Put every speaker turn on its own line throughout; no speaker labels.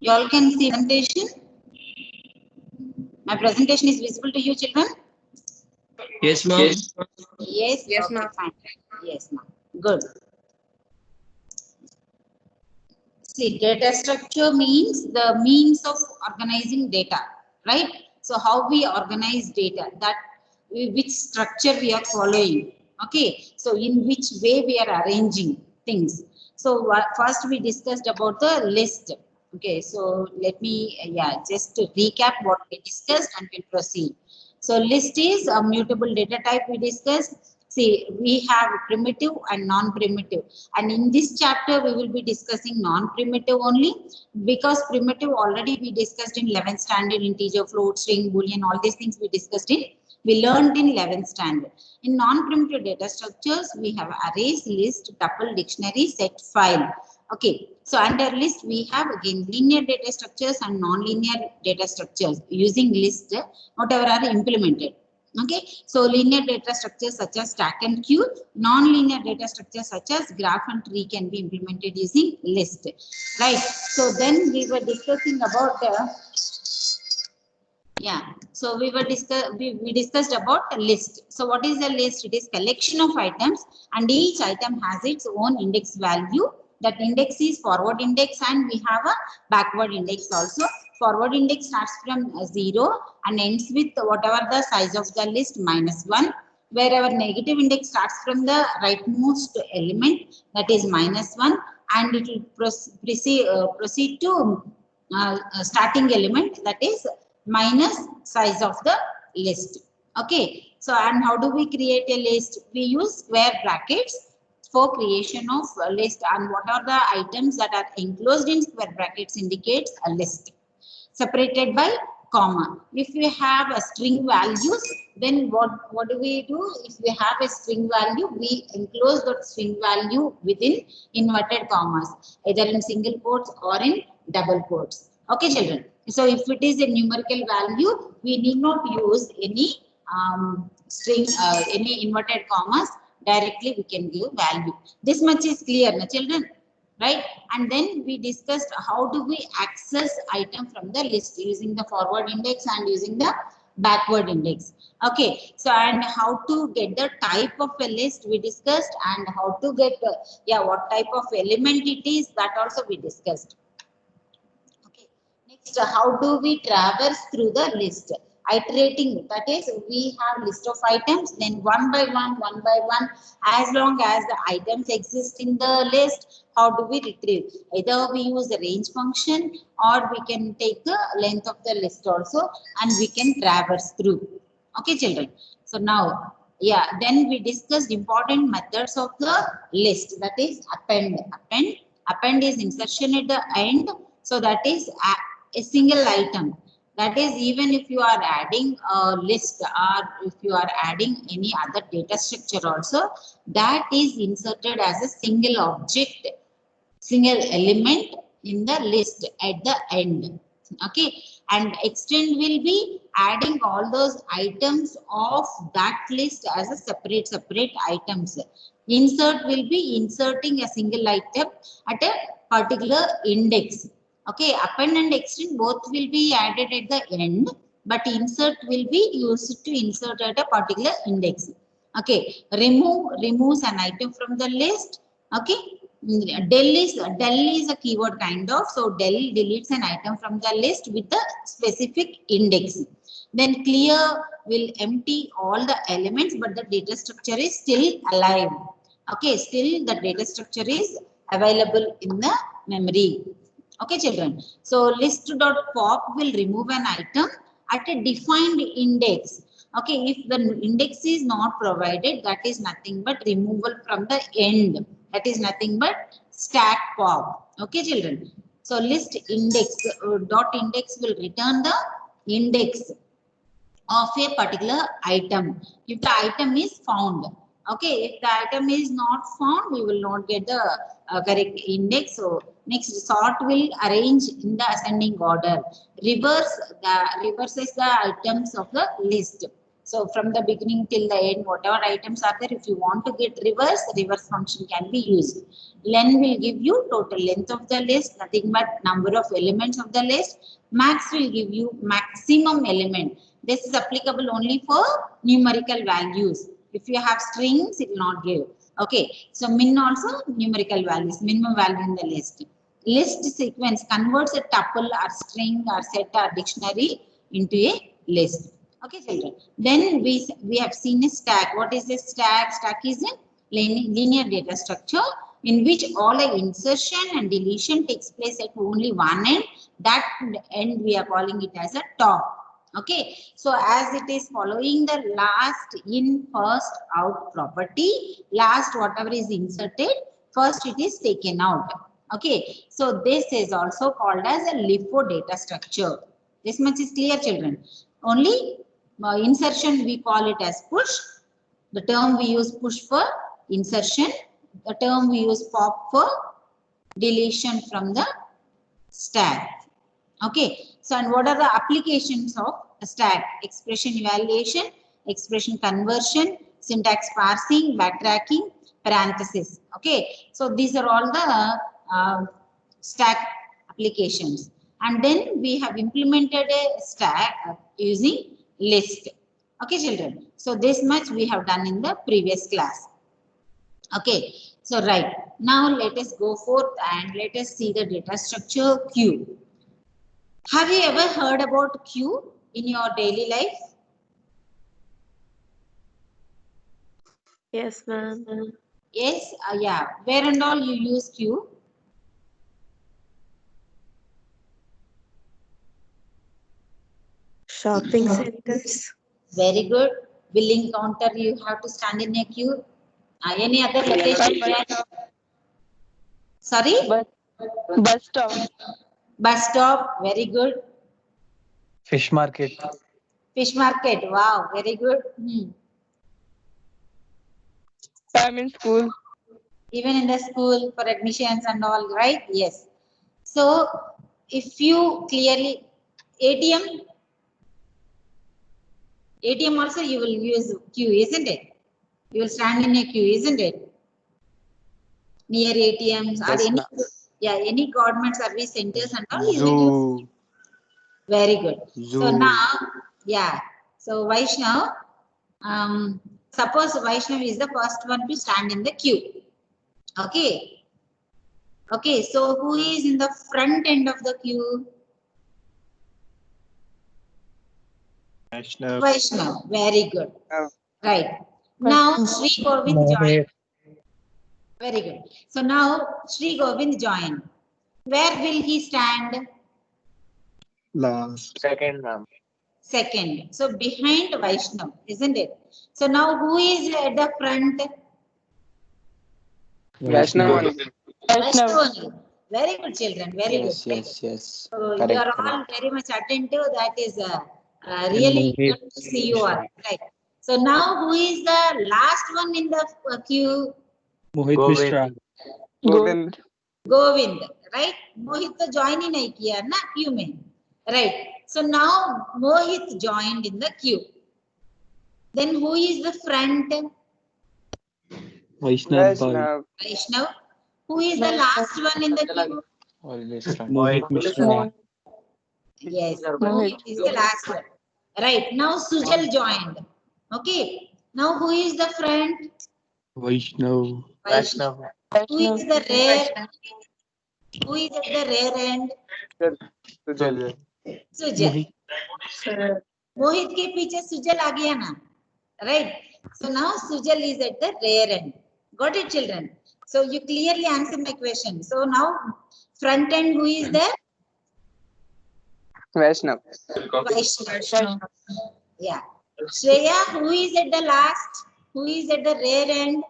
You all can see presentation. My presentation is visible to you, children?
Yes, ma'am.
Yes.
Yes,
Okay,
ma'am.
fine. Yes, ma'am. Good. See, data structure means the means of organizing data, right? So how we organize data, that which structure we are following. Okay, so in which way we are arranging things. So first we discussed about the list. Okay, so let me just to recap what we discussed and we'll proceed. So list is a mutable data type we discussed. See, we have primitive and non-primitive, and in this chapter we will be discussing non-primitive only, because primitive already we discussed in 11th standard, integer, float, string, boolean, all these things we learned in 11th standard. In non-primitive data structures, we have arrays, list, tuple, dictionary, set, file. Okay, so under list we have again linear data structures and non-linear data structures. Using list, whatever are implemented. Okay, so linear data structures such as stack and queue, non-linear data structures such as graph and tree can be implemented using list, right? So then we were discussing about so we discussed about a list. So what is a list? It is collection of items, and each item has its own index value. That index is forward index, and we have a backward index also. Forward index starts from 0 and ends with whatever the size of the list -1. Wherever negative index starts from the rightmost element, that is -1, and it will proceed to starting element, that is minus size of the list. Okay, so and how do we create a list? We use square brackets for creation of a list, and what are the items that are enclosed in square brackets indicates a list, separated by comma. If we have a string values, then what do we do? If we have a string value, we enclose that string value within inverted commas, either in single quotes or in double quotes. Okay, children. So if it is a numerical value, we need not use any string, any inverted commas. Directly we can give value. This much is clear, na children? Right? And then we discussed how do we access item from the list using the forward index and using the backward index. Okay, so and how to get the type of a list we discussed, and how to get what type of element it is, that also we discussed. Okay, next, how do we traverse through the list? Iterating, that is, we have list of items, then one by one, as long as the items exist in the list, how do we retrieve? Either we use the range function, or we can take the length of the list also, and we can traverse through. Okay, children. So now, then we discussed important methods of the list, that is append. Append is insertion at the end, so that is a single item. That is, even if you are adding a list, or if you are adding any other data structure also, that is inserted as a single object, single element in the list at the end. Okay, and extend will be adding all those items of that list as a separate items. Insert will be inserting a single item at a particular index. Okay, append and extend both will be added at the end, but insert will be used to insert at a particular index. Okay, removes an item from the list. Okay, del is a keyword kind of, so del deletes an item from the list with the specific index. Then clear will empty all the elements, but the data structure is still alive. Okay, still the data structure is available in the memory. Okay, children. So list.pop will remove an item at a defined index. Okay, if the index is not provided, that is nothing but removal from the end. That is nothing but stack pop. Okay, children. So list index dot index will return the index of a particular item if the item is found. Okay, if the item is not found, we will not get the correct index. So next, sort will arrange in the ascending order. Reverses the items of the list. So from the beginning till the end, whatever items are there, if you want to get reverse function can be used. Len will give you total length of the list, nothing but number of elements of the list. Max will give you maximum element. This is applicable only for numerical values. If you have strings, it will not give. Okay, so min also numerical values, minimum value in the list. List sequence converts a tuple or string or set or dictionary into a list. Okay, children. Then we have seen a stack. What is a stack? Stack is a linear data structure in which all the insertion and deletion takes place at only one end. That end we are calling it as a top. Okay, so as it is following the last in first out property, last whatever is inserted, first it is taken out. Okay, so this is also called as a LIFO data structure. This much is clear, children. Only insertion we call it as push. The term we use push for insertion. The term we use pop for deletion from the stack. Okay, so and what are the applications of a stack? Expression evaluation, expression conversion, syntax parsing, backtracking, parenthesis. Okay, so these are all the stack applications. And then we have implemented a stack using list. Okay, children. So this much we have done in the previous class. Okay, so right now let us go forth and let us see the data structure queue. Have you ever heard about queue in your daily life?
Yes, ma'am.
Yes, yeah. Where and all you use queue?
Shopping centers.
Very good. Billing counter, you have to stand in a queue. Any other location? Sorry?
Bus stop.
Bus stop, very good.
Fish market.
Fish market, wow, very good.
I'm in school.
Even in the school for admissions and all, right? Yes. So if you clearly, ATM also you will use queue, isn't it? You will stand in a queue, isn't it? Near ATMs or
Yes,
any,
ma'am.
any government service centers and all, you will use.
Zoo.
Very good. So
Zoo.
now, yeah. So Vaishnav, suppose Vaishnav is the first one to stand in the queue. Okay. Okay. So who is in the front end of the queue?
Vaishnav.
Vaishnav. Very good. Right. Now Sri Govind joined. Very good. So now Sri Govind joined. Where will he stand?
Last. Second, ma'am.
Second. So behind Vaishnav, isn't it? So now who is at the front?
Vaishnav.
Vaishnav only. Very good, children. Very good.
Yes.
So
Correct,
you are all
correct.
very much attentive. That is really good to see you all. Right. So now who is the last one in the queue?
Mohit Mishra.
Govind.
Govind. Right. Mohit to join in nahi kiya na queue mein. Right. So now Mohit joined in the queue. Then who is the front?
Vaishnav.
Vaishnav. Who is the last one in the queue?
Always front. Mohit Mishra.
Yes, Mohit is the last one. Right. Now Sujal joined. Okay. Now who is the front?
Vaishnav.
Vaishnav. Who is the rear? Who is at the rear end?
Sujal.
Sujal. Mohit के पीछे Sujal आ गया ना? Right. So now Sujal is at the rear end. Got it, children? So you clearly answered my question. So now front end, who is there?
Vaishnav.
Vaishnav. Yeah. Shreya, who is at the last? Who is at the rear end?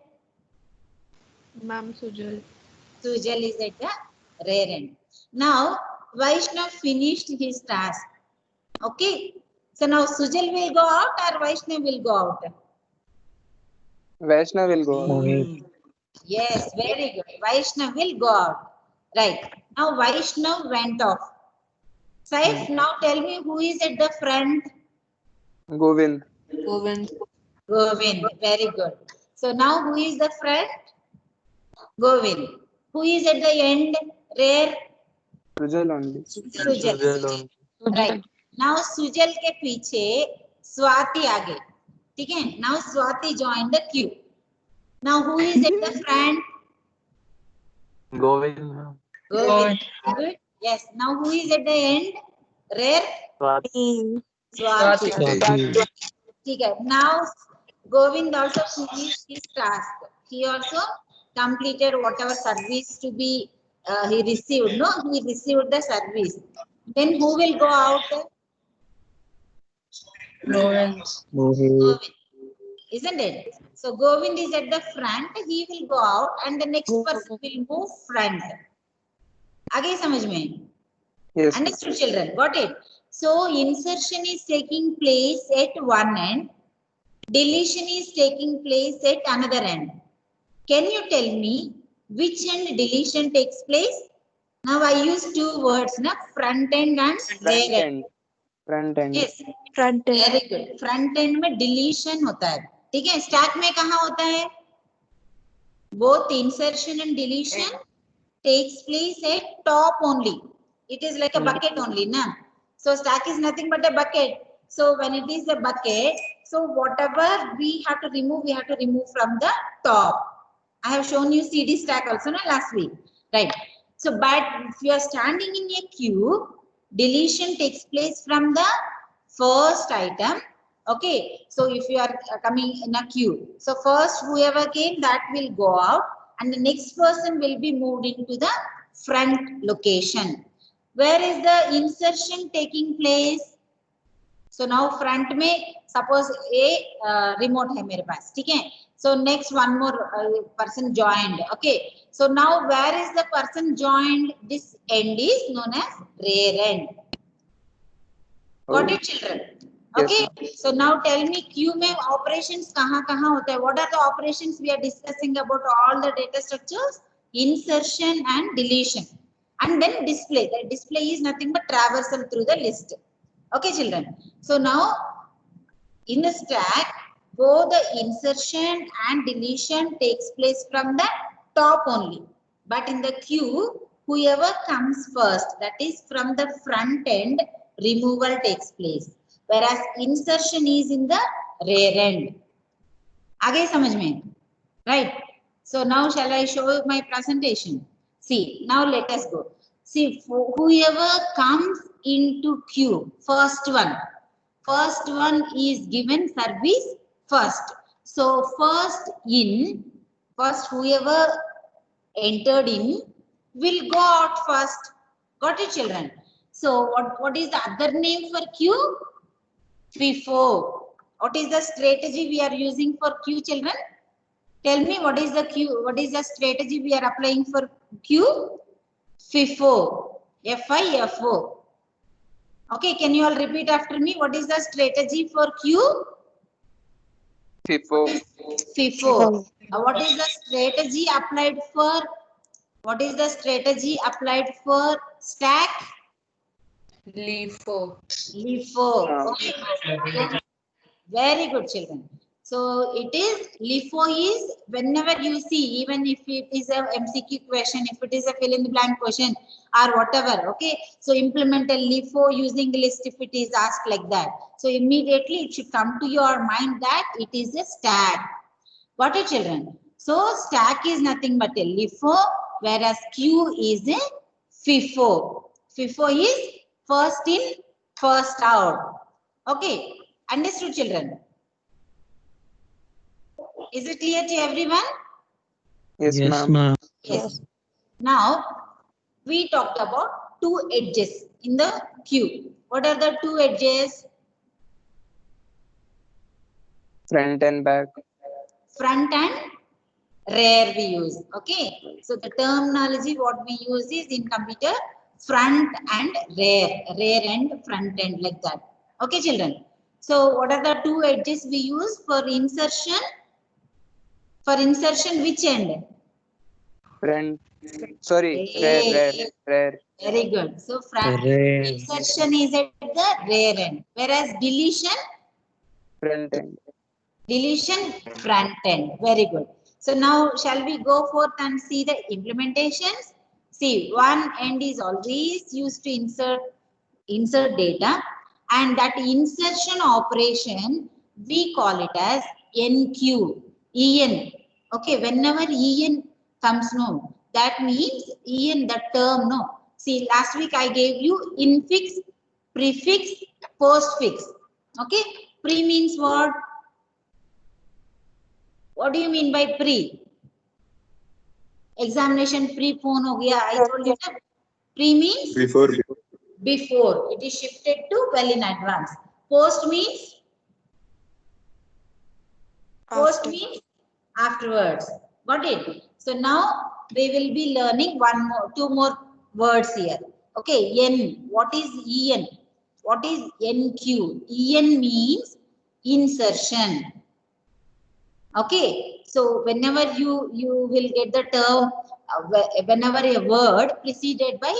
Ma'am Sujal.
Sujal is at the rear end. Now, Vaishnav finished his task. Okay. So now Sujal will go out or Vaishnav will go out?
Vaishnav will go.
Yes, very good. Vaishnav will go out. Right. Now Vaishnav went off. Saif, now tell me who is at the front?
Govind. Govind.
Govind. Very good. So now who is the friend? Govind. Who is at the end? Rare?
Sujal only.
Sujal. Right. Now Sujal के पीछे स्वाति आगे. ठीक है? Now Swati joined the queue. Now who is at the front?
Govind.
Govind. Good. Yes. Now who is at the end? Rare?
Swati.
Swati.
Swati.
ठीक है. Now Govind also finished his task. He also completed whatever service to be he received. No, he received the service. Then who will go out?
Govind.
Govind. Isn't it? So Govind is at the front. He will go out, and the next person will move front. आगे समझ में?
Yes.
Understood, children? Got it? So insertion is taking place at one end. Deletion is taking place at another end. Can you tell me which end deletion takes place? Now I use two words, na? Front end and rear end.
Front end.
Yes,
Front end.
very good. Front end में deletion होता है. ठीक है? Stack में कहाँ होता है? Both insertion and deletion takes place at top only. It is like a bucket only, na? So stack is nothing but a bucket. So when it is a bucket, so whatever we have to remove from the top. I have shown you CD stack also na, last week, right? So, but if you are standing in a queue, deletion takes place from the first item. Okay, so if you are coming in a queue, so first whoever came, that will go out, and the next person will be moved into the front location. Where is the insertion taking place? So now front में suppose a remote है मेरे पास, ठीक है? So next one more person joined. Okay. So now where is the person joined? This end is known as rear end. Got it, children? Okay.
Yes,
so now tell me queue में operations कहाँ होता है? What are the operations we are discussing about all the data structures? Insertion and deletion. And then display. The display is nothing but traversal through the list. Okay, children. So now in the stack, both the insertion and deletion takes place from the top only. But in the queue, whoever comes first, that is from the front end, removal takes place. Whereas insertion is in the rear end. आगे समझ में? Right. So now shall I show you my presentation? See, now let us go. See, whoever comes into queue, first one is given service first. So first whoever entered in will go out first. Got it, children? So what is the other name for queue? FIFO. What is the strategy we are using for queue, children? Tell me what is the queue? What is the strategy we are applying for queue? FIFO. FIFO. Okay, can you all repeat after me? What is the strategy for queue?
FIFO.
FIFO. What is the strategy applied for? What is the strategy applied for stack?
LIFO.
LIFO. Okay. Very good, children. So it is LIFO is whenever you see, even if it is a MCQ question, if it is a fill in the blank question or whatever, okay. So implement a LIFO using list if it is asked like that. So immediately it should come to your mind that it is a stack. Got it, children? So stack is nothing but a LIFO, whereas queue is a FIFO. FIFO is first in, first out. Okay, understood, children? Is it clear to everyone?
Yes,
Yes,
ma'am.
ma'am.
Yes. Now, we talked about two edges in the queue. What are the two edges?
Front and back.
Front and rear we use. Okay. So the terminology what we use is in computer front and rear. Rear and front end like that. Okay, children. So what are the two edges we use for insertion? For insertion, which end?
Front. Sorry,
Hey.
rear.
Very good. So front
Rear.
insertion is at the rear end, whereas deletion
Front end.
Deletion front end. Very good. So now shall we go forth and see the implementations? See, one end is always used to insert data, and that insertion operation we call it as NQ, EN. Okay, whenever EN comes, no, that means EN, the term, no. See, last week I gave you infix, prefix, postfix. Okay, pre means what? What do you mean by pre? Examination pre-phone ho gaya. I told you that pre means
Before.
before. It is shifted to well in advance. Post means afterwards. Got it? So now we will be learning two more words here. Okay, N. What is EN? What is NQ? EN means insertion. Okay, so whenever you will get the term, whenever a word preceded by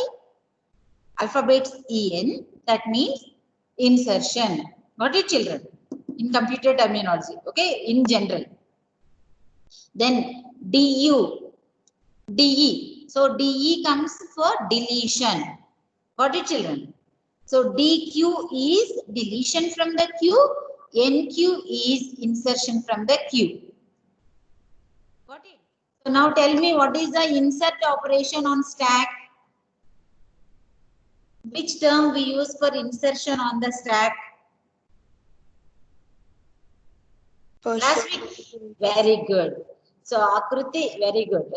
alphabets EN, that means insertion. Got it, children? In computer terminology, okay, in general. Then DU, DE. So DE comes for deletion. Got it, children? So DQ is deletion from the queue. NQ is insertion from the queue. Got it? So now tell me, what is the insert operation on stack? Which term we use for insertion on the stack? Last week. Very good. So Akruti, very good.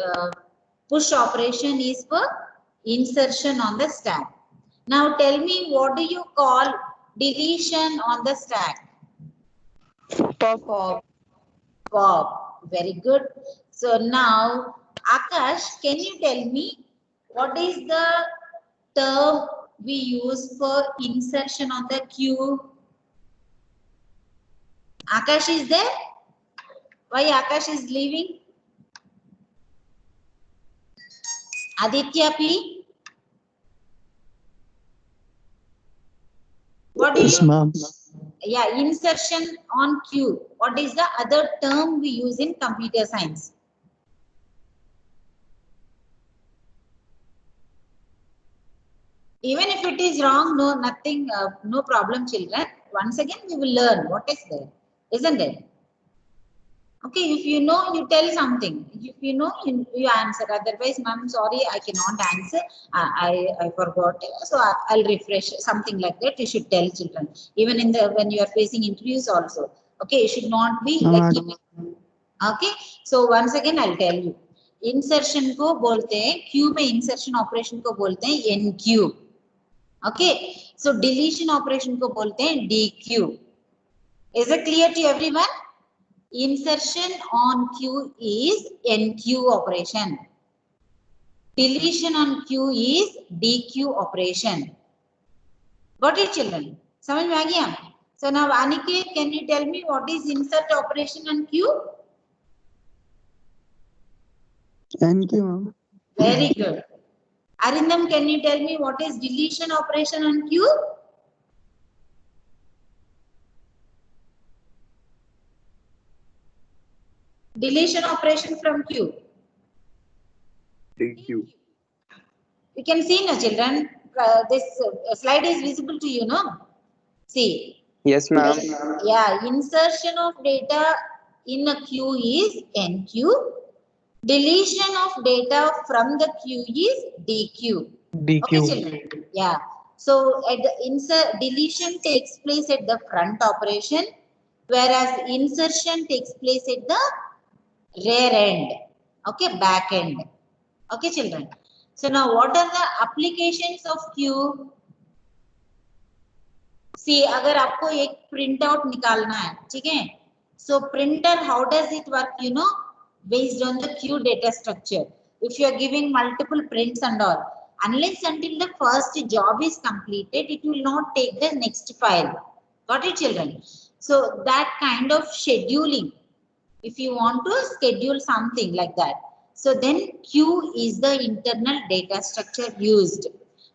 Push operation is for insertion on the stack. Now tell me, what do you call deletion on the stack?
Pop.
Pop. Very good. So now, Akash, can you tell me what is the term we use for insertion on the queue? Akash is there? Why Akash is leaving? Aditya P. What do
Yes,
you?
ma'am.
Yeah, insertion on queue. What is the other term we use in computer science? Even if it is wrong, no, nothing, no problem, children. Once again, we will learn what is there, isn't it? Okay, if you know, you tell something. If you know, you answer. Otherwise, ma'am, sorry, I cannot answer. I forgot. So I'll refresh, something like that. You should tell children. Even in the when you are facing interviews also. Okay, it should not be
No,
like
madam.
okay. So once again, I'll tell you. Insertion को बोलते हैं, queue में insertion operation को बोलते हैं NQ. Okay, so deletion operation को बोलते हैं DQ. Is it clear to everyone? Insertion on queue is NQ operation. Deletion on queue is DQ operation. Got it, children? समझ में आ गया? So now Aniket, can you tell me what is insert operation on queue?
Thank you, ma'am.
Very good. Arindam, can you tell me what is deletion operation on queue? Deletion operation from queue.
Thank you.
You can see now, children. This slide is visible to you, no? See.
Yes, ma'am.
Yeah, insertion of data in a queue is NQ. Deletion of data from the queue is DQ.
DQ.
Okay, children. Yeah. So at the deletion takes place at the front operation, whereas insertion takes place at the rear end. Okay, back end. Okay, children. So now what are the applications of queue? See, अगर आपको एक print out निकालना है, ठीक है? So printer, how does it work? You know, based on the queue data structure. If you are giving multiple prints and all, unless until the first job is completed, it will not take the next file. Got it, children? So that kind of scheduling, if you want to schedule something like that, so then queue is the internal data structure used.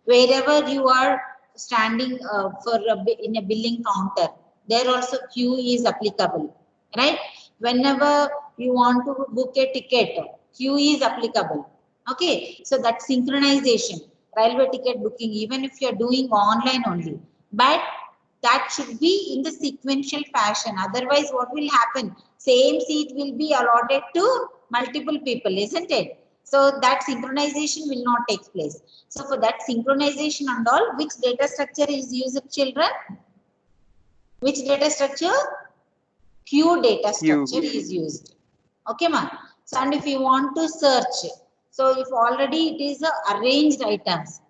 Wherever you are standing in a billing counter, there also Q is applicable, right? Whenever you want to book a ticket, Q is applicable. Okay, so that synchronization, railway ticket booking, even if you're doing online only, but that should be in the sequential fashion. Otherwise, what will happen? Same seat will be allotted to multiple people, isn't it? So that synchronization will not take place. So for that synchronization and all, which data structure is used, children? Which data structure? Q data
Q.
structure is used. Okay, ma. So, and if you want to search, so if already it is arranged items,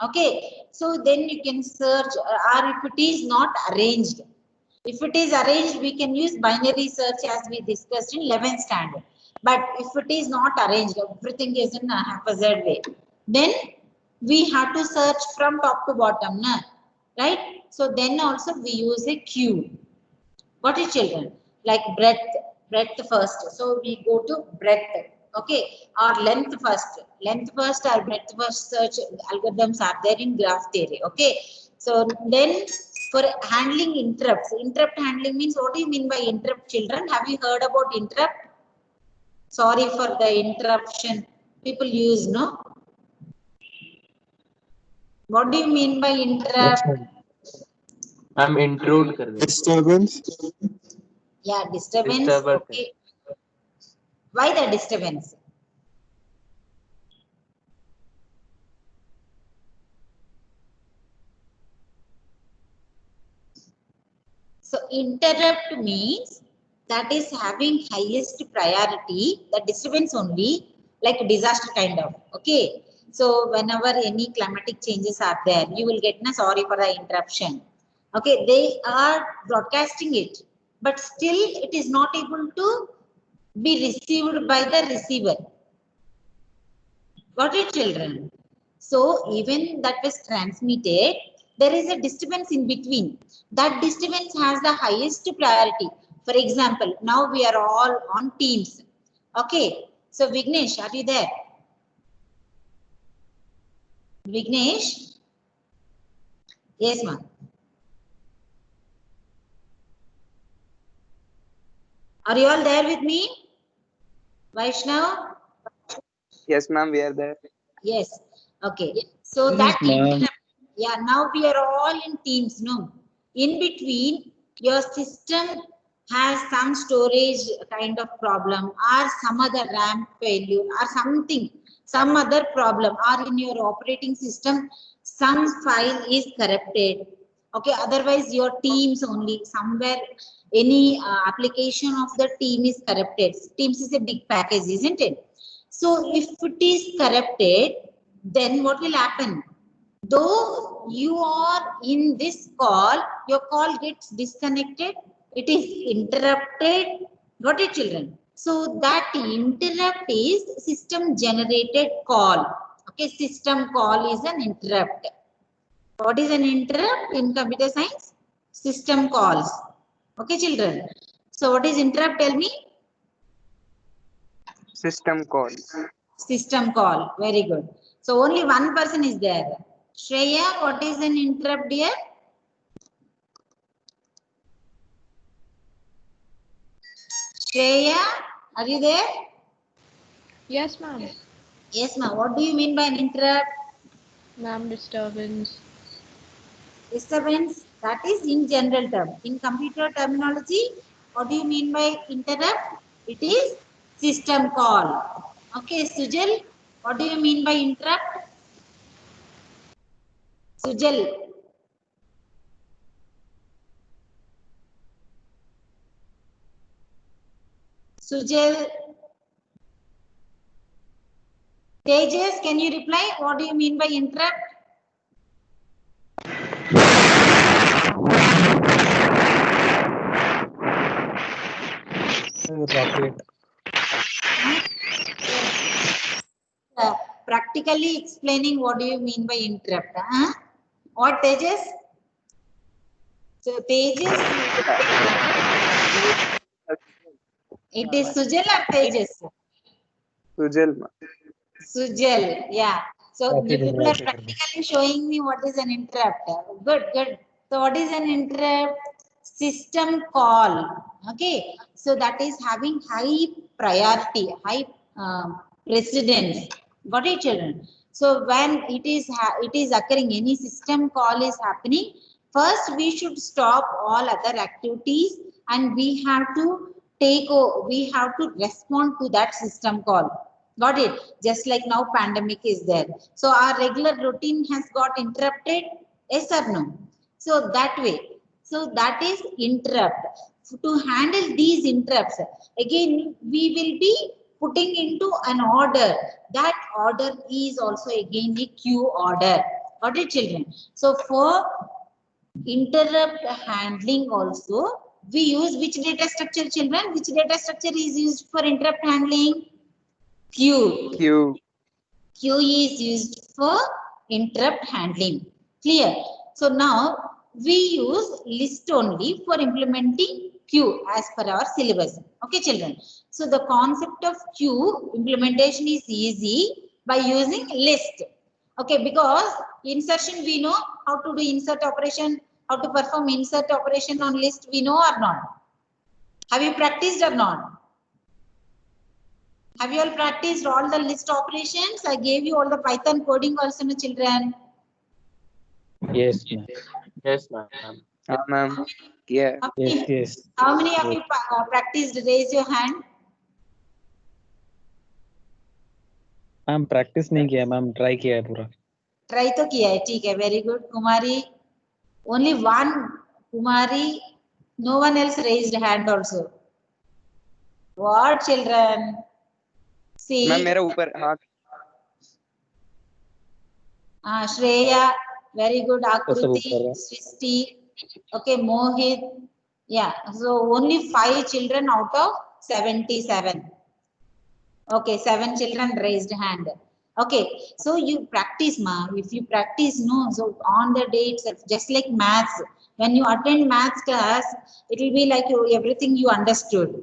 okay, so then you can search, or if it is not arranged. If it is arranged, we can use binary search as we discussed in 11th standard. But if it is not arranged, everything is in a haphazard way, then we have to search from top to bottom, na? Right? So then also we use a queue. What is, children? Like breadth first. So we go to breadth, okay, or length first. Length first or breadth first search algorithms are there in graph theory, okay. So then for handling interrupts, interrupt handling means, what do you mean by interrupt, children? Have you heard about interrupt? Sorry for the interruption. People use, no? What do you mean by interrupt?
हम intrude कर रहे हैं.
Disturbance.
Yeah, disturbance.
Disturbance.
Okay. Why the disturbance? So interrupt means that is having highest priority, the disturbance only, like a disaster kind of, okay. So whenever any climatic changes are there, you will get, sorry for the interruption. Okay, they are broadcasting it, but still it is not able to be received by the receiver. Got it, children? So even that was transmitted, there is a disturbance in between. That disturbance has the highest priority. For example, now we are all on Teams. Okay. So Vignesh, are you there? Vignesh? Yes, ma'am. Are you all there with me? Vaishnav?
Yes, ma'am, we are there.
Yes. Okay. So
Yes,
that
ma'am.
interrupt, yeah, now we are all in Teams, no? In between, your system has some storage kind of problem, or some other RAM failure, or something, some other problem, or in your operating system, some file is corrupted. Okay, otherwise your Teams only, somewhere any application of the team is corrupted. Teams is a big package, isn't it? So if it is corrupted, then what will happen? Though you are in this call, your call gets disconnected, it is interrupted. Got it, children? So that interrupt is system generated call. Okay, system call is an interrupt. What is an interrupt in computer science? System calls. Okay, children. So what is interrupt? Tell me.
System call.
System call. Very good. So only one person is there. Shreya, what is an interrupt here? Shreya, are you there?
Yes, ma'am.
Yes, ma'am. What do you mean by an interrupt?
Ma'am, disturbance.
Disturbance. That is in general term. In computer terminology, what do you mean by interrupt? It is system call. Okay, Sujal, what do you mean by interrupt? Sujal. Sujal. Tejas, can you reply? What do you mean by interrupt?
Rocket.
Practically explaining what do you mean by interrupt. Huh? What, Tejas? So Tejas, it is Sujal or Tejas?
Sujal, ma'am.
Sujal, yeah. So you people are practically showing me what is an interrupt. Good, good. So what is an interrupt? system call. Okay, so that is having high priority, high precedence. Got it, children? So when it is occurring, any system call is happening, first we should stop all other activities and we have to we have to respond to that system call. Got it? Just like now pandemic is there. So our regular routine has got interrupted. Yes or no? So that way. So that is interrupt. To handle these interrupts, again, we will be putting into an order. That order is also again a queue order. Got it, children? So for interrupt handling also, we use which data structure, children? Which data structure is used for interrupt handling? Queue.
Q.
Queue is used for interrupt handling. Clear? So now we use list only for implementing queue as per our syllabus. Okay, children. So the concept of queue implementation is easy by using list. Okay, because insertion we know how to do insert operation, how to perform insert operation on list we know or not? Have you practiced or not? Have you all practiced all the list operations? I gave you all the Python coding also, no, children.
Yes, ma'am.
Yes, ma'am.
Ma'am. Yeah.
Yes.
How many of you practiced? Raise your hand.
Ma'am practice नहीं किया ma'am, try किया है पूरा.
Try तो किया है, ठीक है, very good. Kumari, only one Kumari, no one else raised hand also. What, children? See.
Ma'am मेरा ऊपर हाथ.
Shreya, very good.
सब
Akruti,
ऊपर है.
Srishti, okay, Mohit. Yeah, so only 5 children out of 77. Okay, 7 children raised hand. Okay, so you practice, ma. If you practice, no, so on the day itself, just like maths, when you attend maths class, it will be like everything you understood.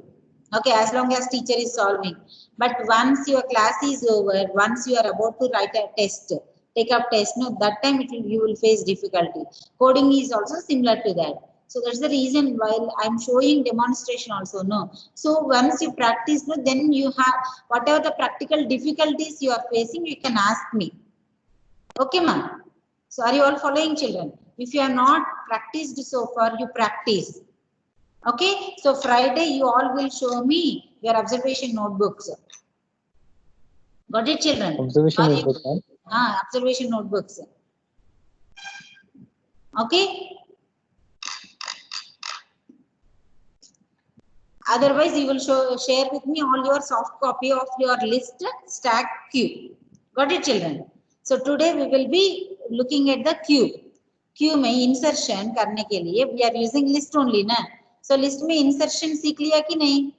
Okay, as long as teacher is solving. But once your class is over, once you are about to write a test, take up test, no, that time you will face difficulty. Coding is also similar to that. So that's the reason why I'm showing demonstration also, no. So once you practice, no, then you have whatever the practical difficulties you are facing, you can ask me. Okay, ma'am. So are you all following, children? If you are not practiced so far, you practice. Okay, so Friday you all will show me your observation notebooks. Got it, children?
Observation notebook, ma'am.
Observation notebooks. Okay. Otherwise, you will share with me all your soft copy of your list stack queue. Got it, children? So today we will be looking at the queue. Queue में insertion करने के लिए we are using list only, ना? So list में insertion सीख लिया कि नहीं?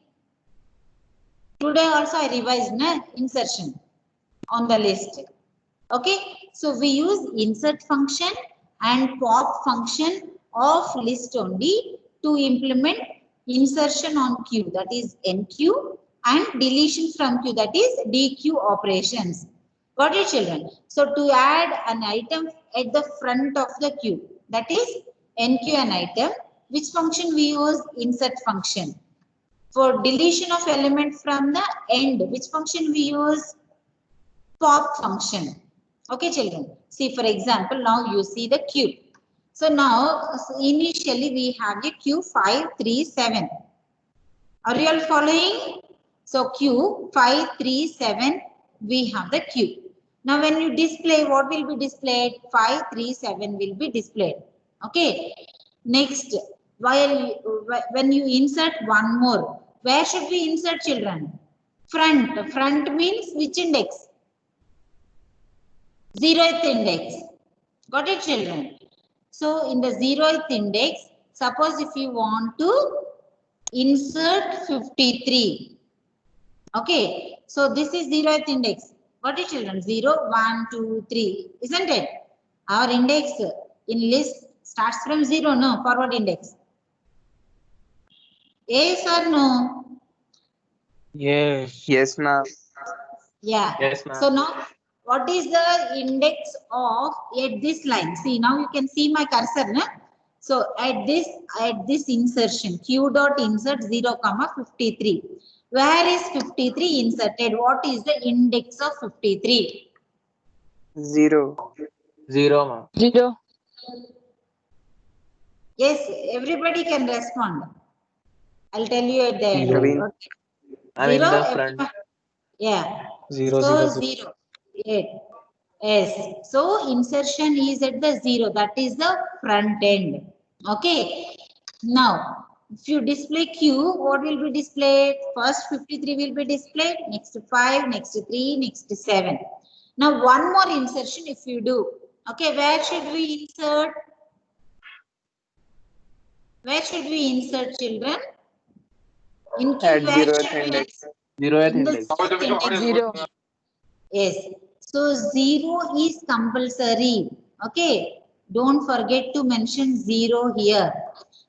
Today also I revised, na, insertion on the list. Okay, so we use insert function and pop function of list only to implement insertion on queue, that is NQ, and deletion from queue, that is DQ operations. Got it, children? So to add an item at the front of the queue, that is NQ an item, which function we use? Insert function. For deletion of element from the end, which function we use? Pop function. Okay, children. See, for example, now you see the queue. So now, initially we have a queue 5, 3, 7. Are you all following? So queue 5, 3, 7, we have the queue. Now when you display, what will be displayed? 5, 3, 7 will be displayed. Okay. Next, when you insert one more, where should we insert, children? Front. Front means which index? 0th index. Got it, children? So in the 0th index, suppose if you want to insert 53. Okay, so this is 0th index. Got it, children? 0, 1, 2, 3. Isn't it? Our index in list starts from 0, no? Forward index. Yes or no?
Yes.
Yes, ma'am.
Yeah.
Yes, ma'am.
So now, what is the index of at this line? See, now you can see my cursor, na? So at this insertion, q dot insert 0, 53. Where is 53 inserted? What is the index of 53?
0.
0, ma'am.
0.
Yes, everybody can respond. I'll tell you at the end.
Naveen.
Okay.
I'm in
0,
the front.
yeah.
0,
So
0, 0.
0. Yes. So insertion is at the 0. That is the front end. Okay. Now, if you display Q, what will be displayed? First 53 will be displayed. Next 5, next 3, next 7. Now, one more insertion if you do. Okay, where should we insert? Where should we insert, children? In Q,
At
where
0th
should we
index.
0th
in the
index.
0th index.
0.
Yes. So 0 is compulsory. Okay. Don't forget to mention 0 here.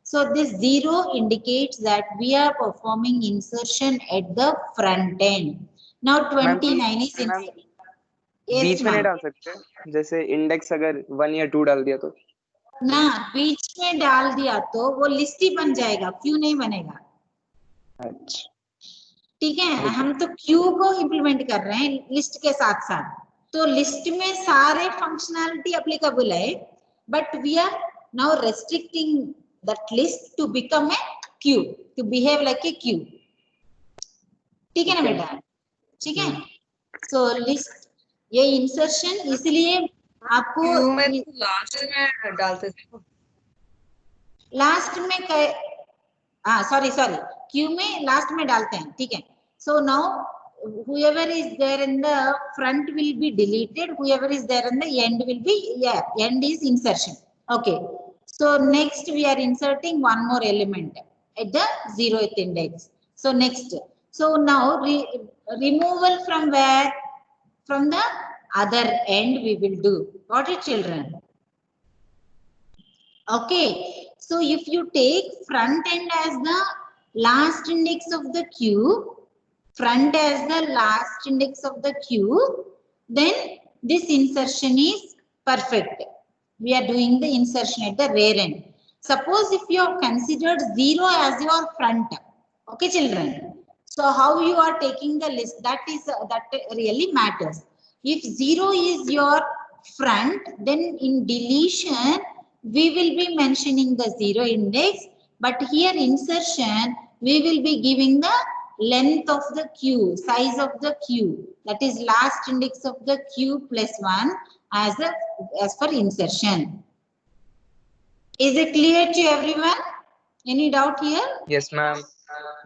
So this 0 indicates that we are performing insertion at the front end. Now 29 is
ma'am
inserted. Yes,
बीच में नहीं
ma'am.
डाल सकते जैसे index अगर 1 या 2 डाल दिया तो
ना बीच में डाल दिया तो वो लिस्ट ही बन जाएगा, क्यों नहीं बनेगा?
अच्छा
ठीक है, हम तो क्यू को इम्प्लीमेंट कर रहे हैं लिस्ट के साथ साथ, तो लिस्ट में सारे फंक्शनैलिटी एप्लीकेबल है, but we are now restricting that list to become a queue, to behave like a queue. ठीक है ना बेटा? ठीक है. सो लिस्ट ये इंसर्शन इसलिए आपको
क्यू में लास्ट में डालते थे.
लास्ट में सॉरी क्यू में लास्ट में डालते हैं. ठीक है. So now whoever is there in the front will be deleted, whoever is there in the end will be, end is insertion. Okay. So next we are inserting one more element at the 0th index. So next, so now removal from where? From the other end we will do. Got it, children? Okay. So if you take front end as the last index of the queue, front as the last index of the queue, then this insertion is perfect. We are doing the insertion at the rear end. Suppose if you have considered 0 as your front, okay, children. So how you are taking the list, that really matters. If 0 is your front, then in deletion we will be mentioning the 0 index, but here insertion we will be giving the length of the queue, size of the queue, that is last index of the queue plus 1 as for insertion. Is it clear to everyone? Any doubt here?
yes ma'am.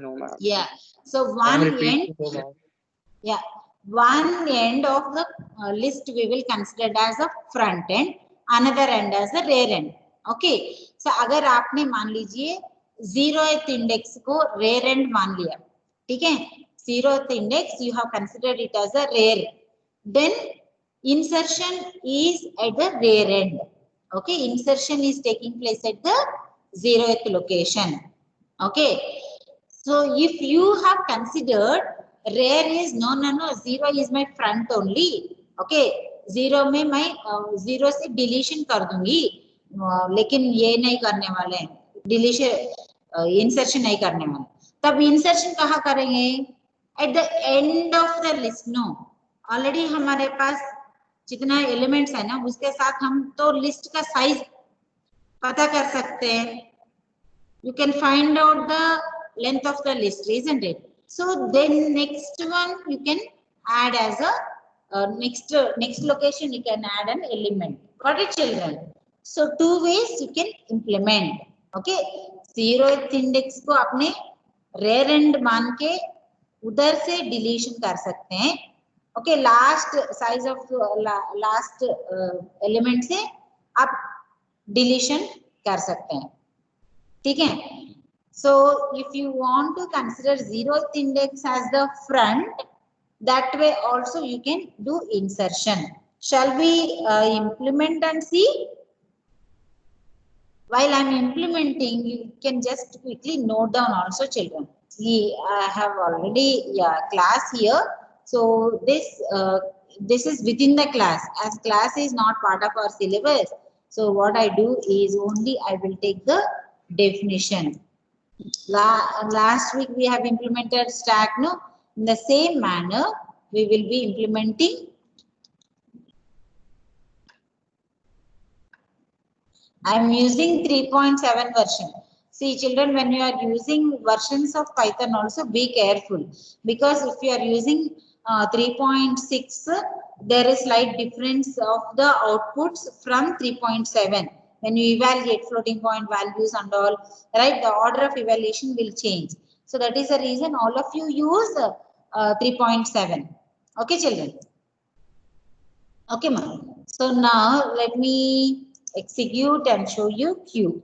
No ma'am.
Yeah. So
Ma'am,
one
repeat
end,
it, ma'am.
yeah, one end of the list we will consider as a front end, another end as a rear end. Okay. So अगर आपने मान लीजिए 0th index को rear end मान लिया, ठीक है, 0th index you have considered it as a rear, then insertion is at the rear end. Okay, insertion is taking place at the 0th location. Okay, so if you have considered rear is no, 0 is my front only. Okay, 0 में मैं 0 से deletion कर दूंगी, लेकिन ये नहीं करने वाले हैं, deletion insertion नहीं करने वाले. तब इंसर्शन कहाँ करेंगे? At the end of the list. No, already हमारे पास जितना एलिमेंट्स है ना, उसके साथ हम तो लिस्ट का साइज पता कर सकते हैं. You can find out the length of the list, isn't it? So then next one you can add as a next location you can add an element. Got it, children? So two ways you can implement. Okay, 0th index को आपने rare and मान के उधर से deletion कर सकते हैं. Okay, last size of last element से आप डिलीशन कर सकते हैं. ठीक है. So if you want to consider 0th index as the front, that way also you can do insertion. Shall we implement and see? While I'm implementing, you can just quickly note down also, children. See, I have already class here. So this is within the class. As class is not part of our syllabus, So what I do is only I will take the definition. Last week we have implemented stack, no? In the same manner, we will be implementing. I am using 3.7 version. See children, when you are using versions of Python also be careful, because if you are using 3.6, there is slight difference of the outputs from 3.7. When you evaluate floating point values and all, right, the order of evaluation will change. So that is the reason all of you use 3.7. Okay children. Okay ma'am. So now let me execute and show you Q.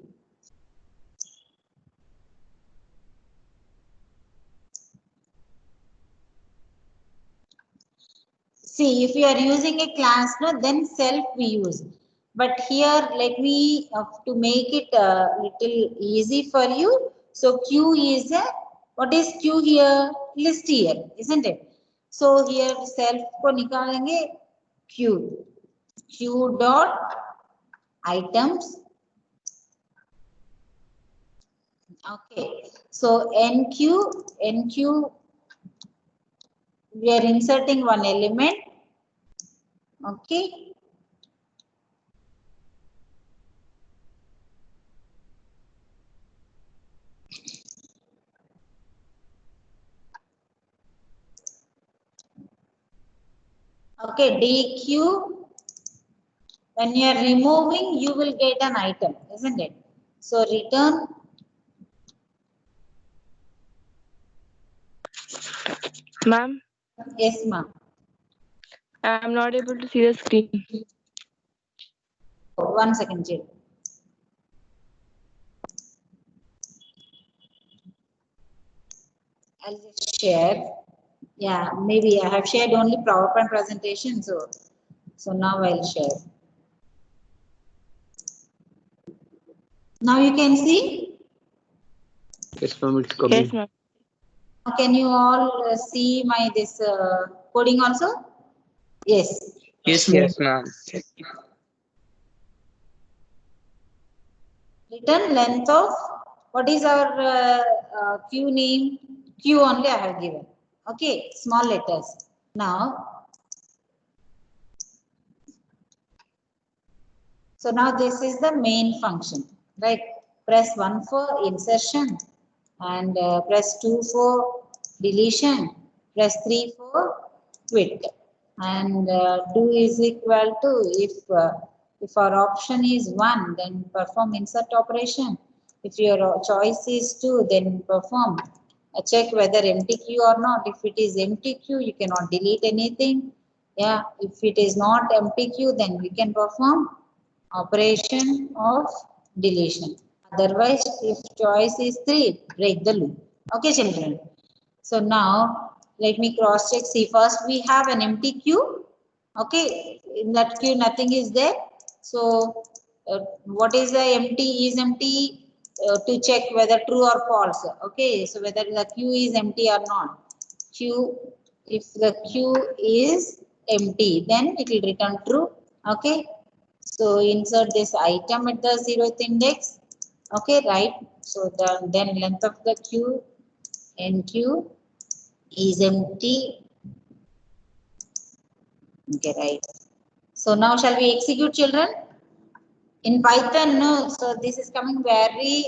See, if you are using a class, no, then self we use. But here, let me to make it a little easy for you. So Q is a, what is Q here? List here, isn't it? So here self को निकालेंगे Q. Q dot items. Okay. So NQ, we are inserting one element. Okay. Okay, DQ, when you are removing, you will get an item, isn't it? So return.
Ma'am,
Yes, ma'am.
I am not able to see the screen.
1 second, Jill. I'll just share. Yeah, maybe I have shared only PowerPoint presentation, so now I'll share. Now you can see.
Yes, ma'am, it's coming.
Yes, ma'am.
Can you all see my this coding also? Yes.
Yes, ma'am.
Return length of, what is our Q name? Q only I have given. Okay, small letters. Now, so now this is the main function, right? Press 1 for insertion and press 2 for deletion, press 3 for quit, and 2 is equal to, if our option is 1, then perform insert operation. If your choice is 2, then perform check whether empty queue or not. If it is empty queue, you cannot delete anything. Yeah, if it is not empty queue, then we can perform operation of deletion. Otherwise, if choice is 3, break the loop. Okay, children. So now let me cross check. See, first we have an empty queue. Okay, in that queue nothing is there. So what is the empty? Is empty to check whether true or false. Okay, so whether the queue is empty or not. Queue, if the queue is empty, then it will return true. Okay, so insert this item at the 0th index. Okay, right. So then length of the queue, NQ, is empty. Okay, right. So now shall we execute, children? In Python, no. So this is coming very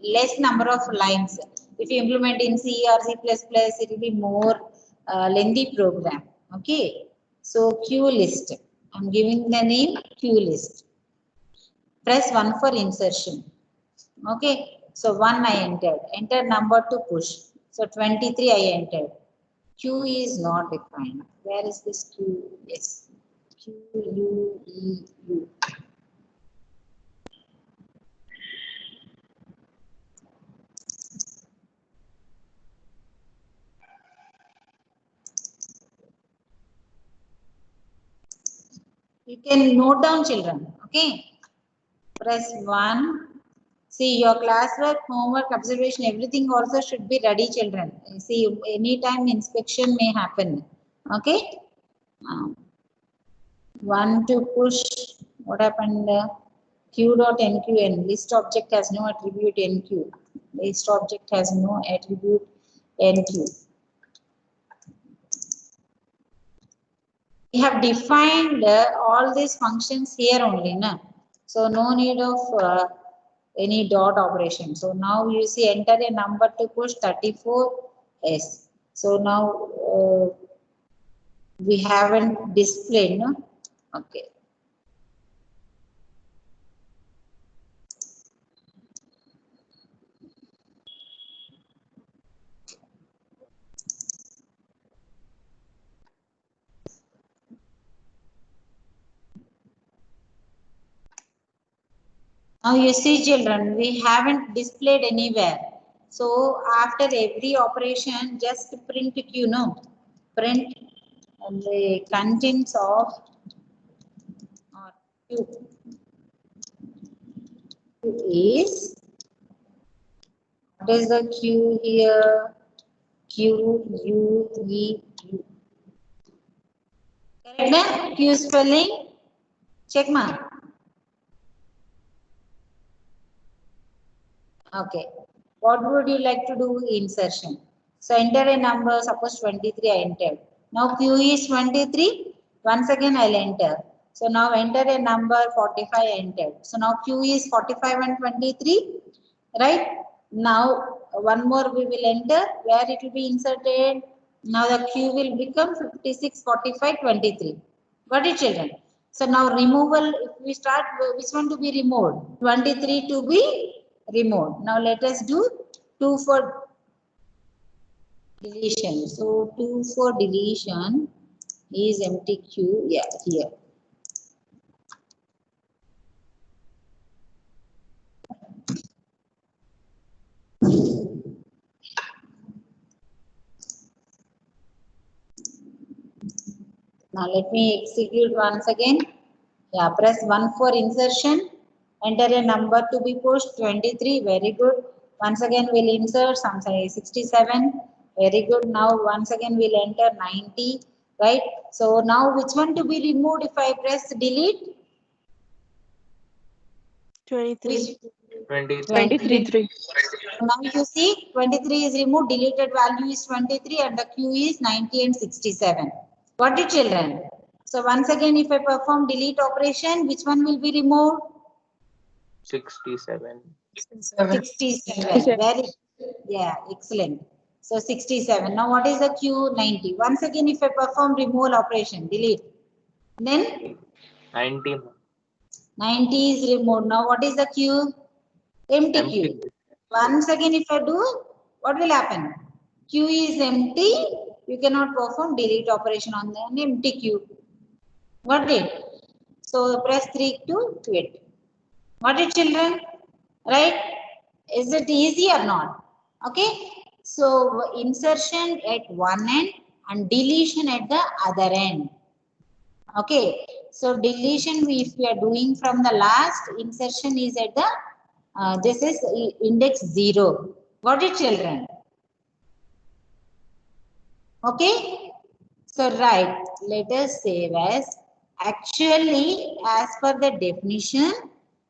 less number of lines. If you implement in C or C++, it will be more lengthy program. Okay. So Q list. I'm giving the name Q list. Press 1 for insertion. Okay. So 1 I entered. Enter number to push. So 23 I entered. Q is not defined. Where is this Q? Yes. Q, U, E, U. You can note down, children. Okay. Press 1. See, your classwork, homework, observation, everything also should be ready, children. See, anytime inspection may happen. Okay. 1 to push, What happened? Q dot NQN. List object has no attribute NQ. List object has no attribute NQ. We have defined all these functions here only, na? So no need of any dot operation. So now you see enter a number to push 34S. So now we haven't displayed, no? Okay. Now you see children, we haven't displayed anywhere. So after every operation, just print Q, no? Print the contents of Q. Q is, what is the Q here? Q, U, E, U. Correct? Q spelling? Check ma. Okay. What would you like to do? Insertion. So enter a number, suppose 23 I entered. Now Q is 23. Once again I'll enter. So now enter a number 45 I entered. So now Q is 45 and 23. Right? Now one more we will enter where it will be inserted. Now the Q will become 56, 45, 23. Got it children? So now removal, if we start, which one to be removed? 23 to be removed. Now let us do 2 for deletion. So 2 for deletion is empty Q. Yeah, here. Now let me execute once again. Yeah, press 1 for insertion. Enter a number to be pushed 23. Very good. Once again we'll insert some say 67. Very good. Now once again we'll enter 90. Right. So now which one to be removed if I press delete?
23.
23.
Now you see 23 is removed. Deleted value is 23 and the Q is 90 and 67. Got it children? So once again if I perform delete operation, which one will be removed?
67.
67. Very, yeah, excellent. So 67. Now what is the Q? 90. Once again if I perform removal operation, delete. Then
90.
90 is removed. Now what is the Q? Empty Q. Once again if I do, what will happen? Q is empty. You cannot perform delete operation on an empty Q. Got it? So press 3 to quit. Got it children? Right? Is it easy or not? Okay. So insertion at one end and deletion at the other end. Okay. So deletion if we are doing from the last, insertion is at the this is index 0. Got it children? Okay. So right. Let us save as actually as per the definition.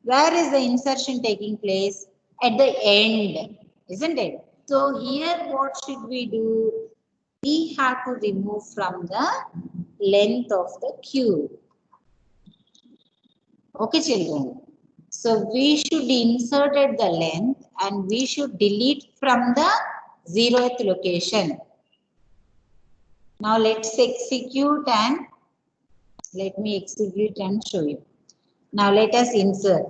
Where is the insertion taking place? At the end, isn't it? So here what should we do? We have to remove from the length of the Q. Okay children. So we should insert at the length and we should delete from the 0th location. Now let's execute and let me execute and show you. Now let us insert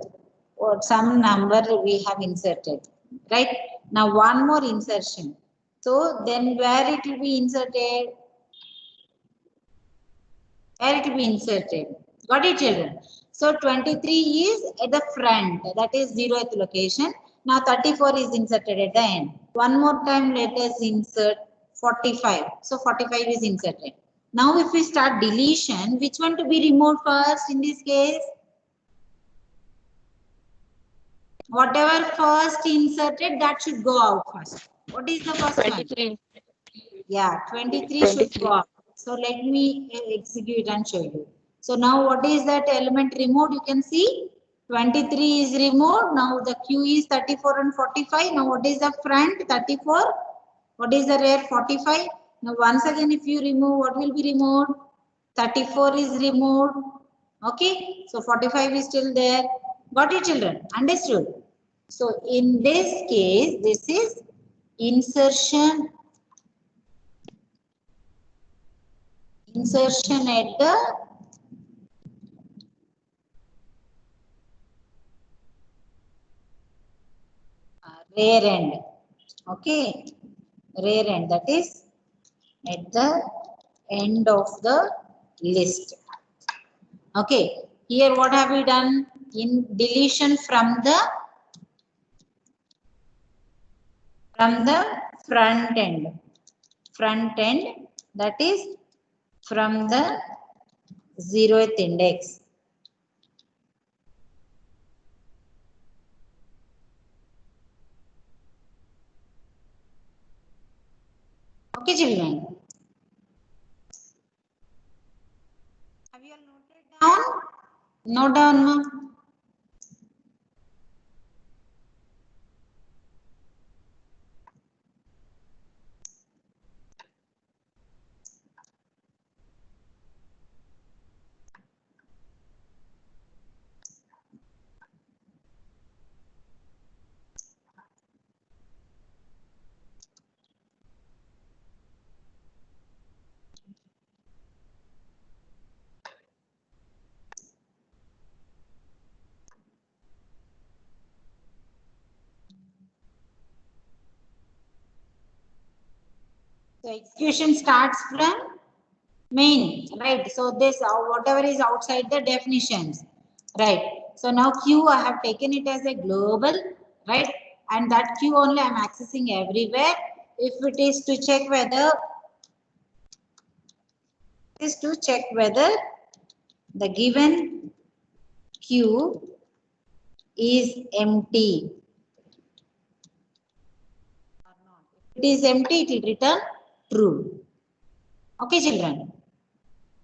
or some number we have inserted, right? Now one more insertion. So then where it will be inserted? Where it will be inserted? Got it children? So 23 is at the front, that is 0th location. Now 34 is inserted at the end. One more time let us insert 45. So 45 is inserted. Now if we start deletion, which one to be removed first in this case? Whatever first inserted, that should go out first. What is the first
23.
one? Yeah, 23 should go out. So let me execute and show you. So now what is that element removed? You can see 23 is removed. Now the Q is 34 and 45. Now what is the front? 34. What is the rear? 45. Now once again, if you remove, what will be removed? 34 is removed. Okay. So 45 is still there. Got it, children? Understood? So in this case, this is insertion at the rear end. Okay, rear end, that is at the end of the list. Okay, here what have we done? In deletion from the front end. Front end, that is from the 0th index. Okay, children. Have you all noted down? Note down, ma. So execution starts from main, right? So this whatever is outside the definitions, right? So now Q I have taken it as a global, right? And that Q only I am accessing everywhere. If it is to check whether the given Q is empty or not. If it is empty, it will return true. Okay, children.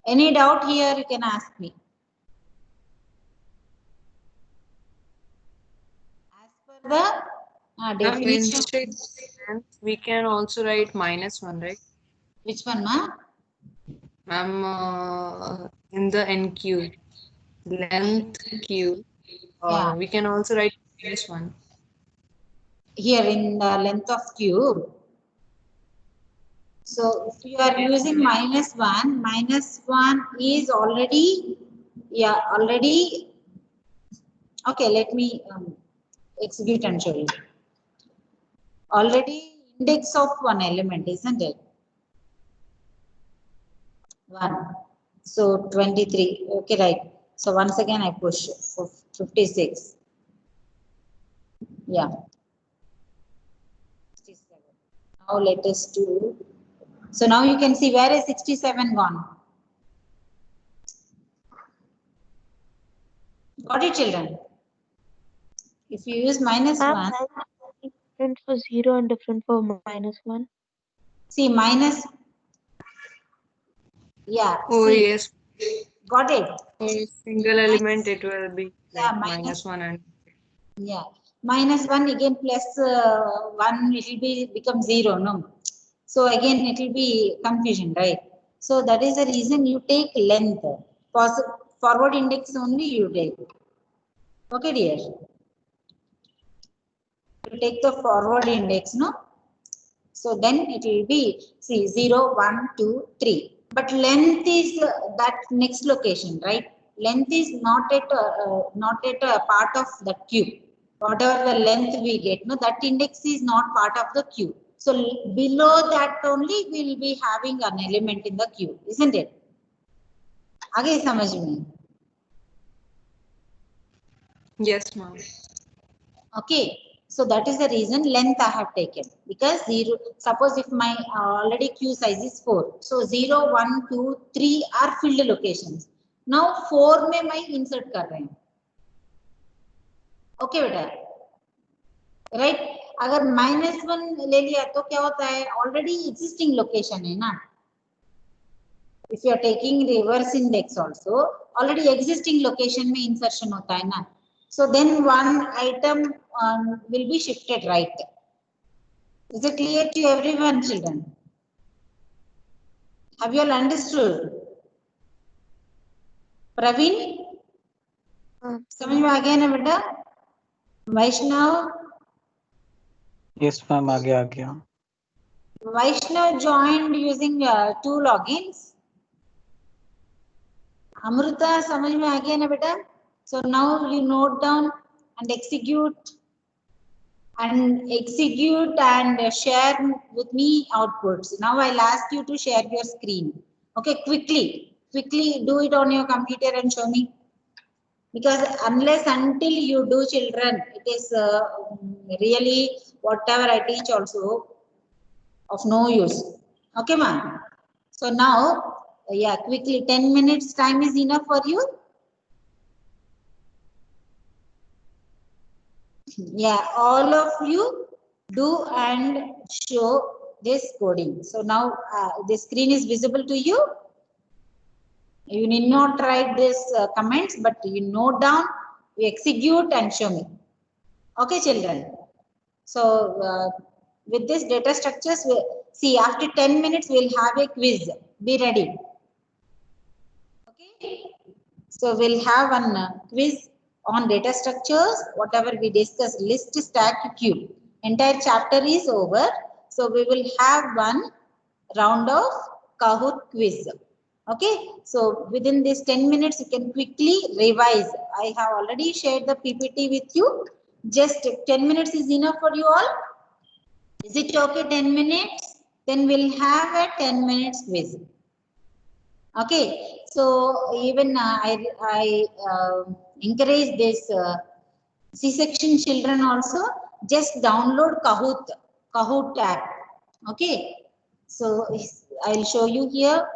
Any doubt here, you can ask me. As per the definition.
Instead, we can also write -1, right?
Which one, ma?
Ma'am, in the NQ, length Q,
Yeah.
we can also write -1.
Here in the length of cube. So if you are using -1 is already, already. Okay, let me execute and show you. Already index of one element, isn't it? 1. So 23. Okay, right. So once again I push for 56. Yeah. 67. Now let us do. So now you can see where is 67 gone. Got it, children? If you use -1,
Different for 0 and different for -1.
see minus. Yeah.
Oh,
see,
yes.
got it.
For single element, it will be
Yeah,
like -1 and
yeah, -1 again plus 1, it will be become 0, no? So again it will be confusion, right? So that is the reason you take length. Forward index only you take. Okay, dear. You take the forward index, no? So then it will be, see, 0, 1, 2, 3. But length is that next location, right? Length is not at a part of the cube. Whatever the length we get, no, that index is not part of the cube. So below that only we will be having an element in the cube, isn't it? आगे समझ में?
yes, ma'am.
Okay. So that is the reason length I have taken, because 0, suppose if my already Q size is 4. So 0, 1, 2, 3 are filled locations. Now 4 में मैं insert कर रही हूँ. Okay बेटा, right? अगर -1 ले लिया तो क्या होता है? Already existing location है ना, if you are taking reverse index also, already existing location में insertion होता है ना, so then one item will be shifted, right? Is it clear to everyone, children? Have you all understood? Praveen, समझ में आ गया ना बेटा? वैष्णव,
Yes, ma'am. आ गया.
Vaishnav joined using 2 logins. Amruta, समझ में आ गया ना बेटा? So now you note down and execute and share with me outputs. Now I'll ask you to share your screen. Okay, quickly do it on your computer and show me. Because unless until you do, children, it is really whatever I teach also of no use. Okay, ma'am. So now, yeah, quickly, 10 minutes time is enough for you. Yeah, all of you do and show this coding. So now the screen is visible to you. You need not write this comments, but you note down, you execute and show me. Okay, children. So with this data structures, see after 10 minutes, we'll have a quiz. Be ready. Okay. So we'll have one quiz on data structures, whatever we discussed, list, stack, queue. Entire chapter is over. So we will have one round of Kahoot quiz. Okay, so within this 10 minutes, you can quickly revise. I have already shared the PPT with you. Just 10 minutes is enough for you all. Is it okay, 10 minutes? Then we'll have a 10 minutes quiz. Okay, so even I encourage this C-section children also, just download Kahoot app. Okay, so I'll show you here.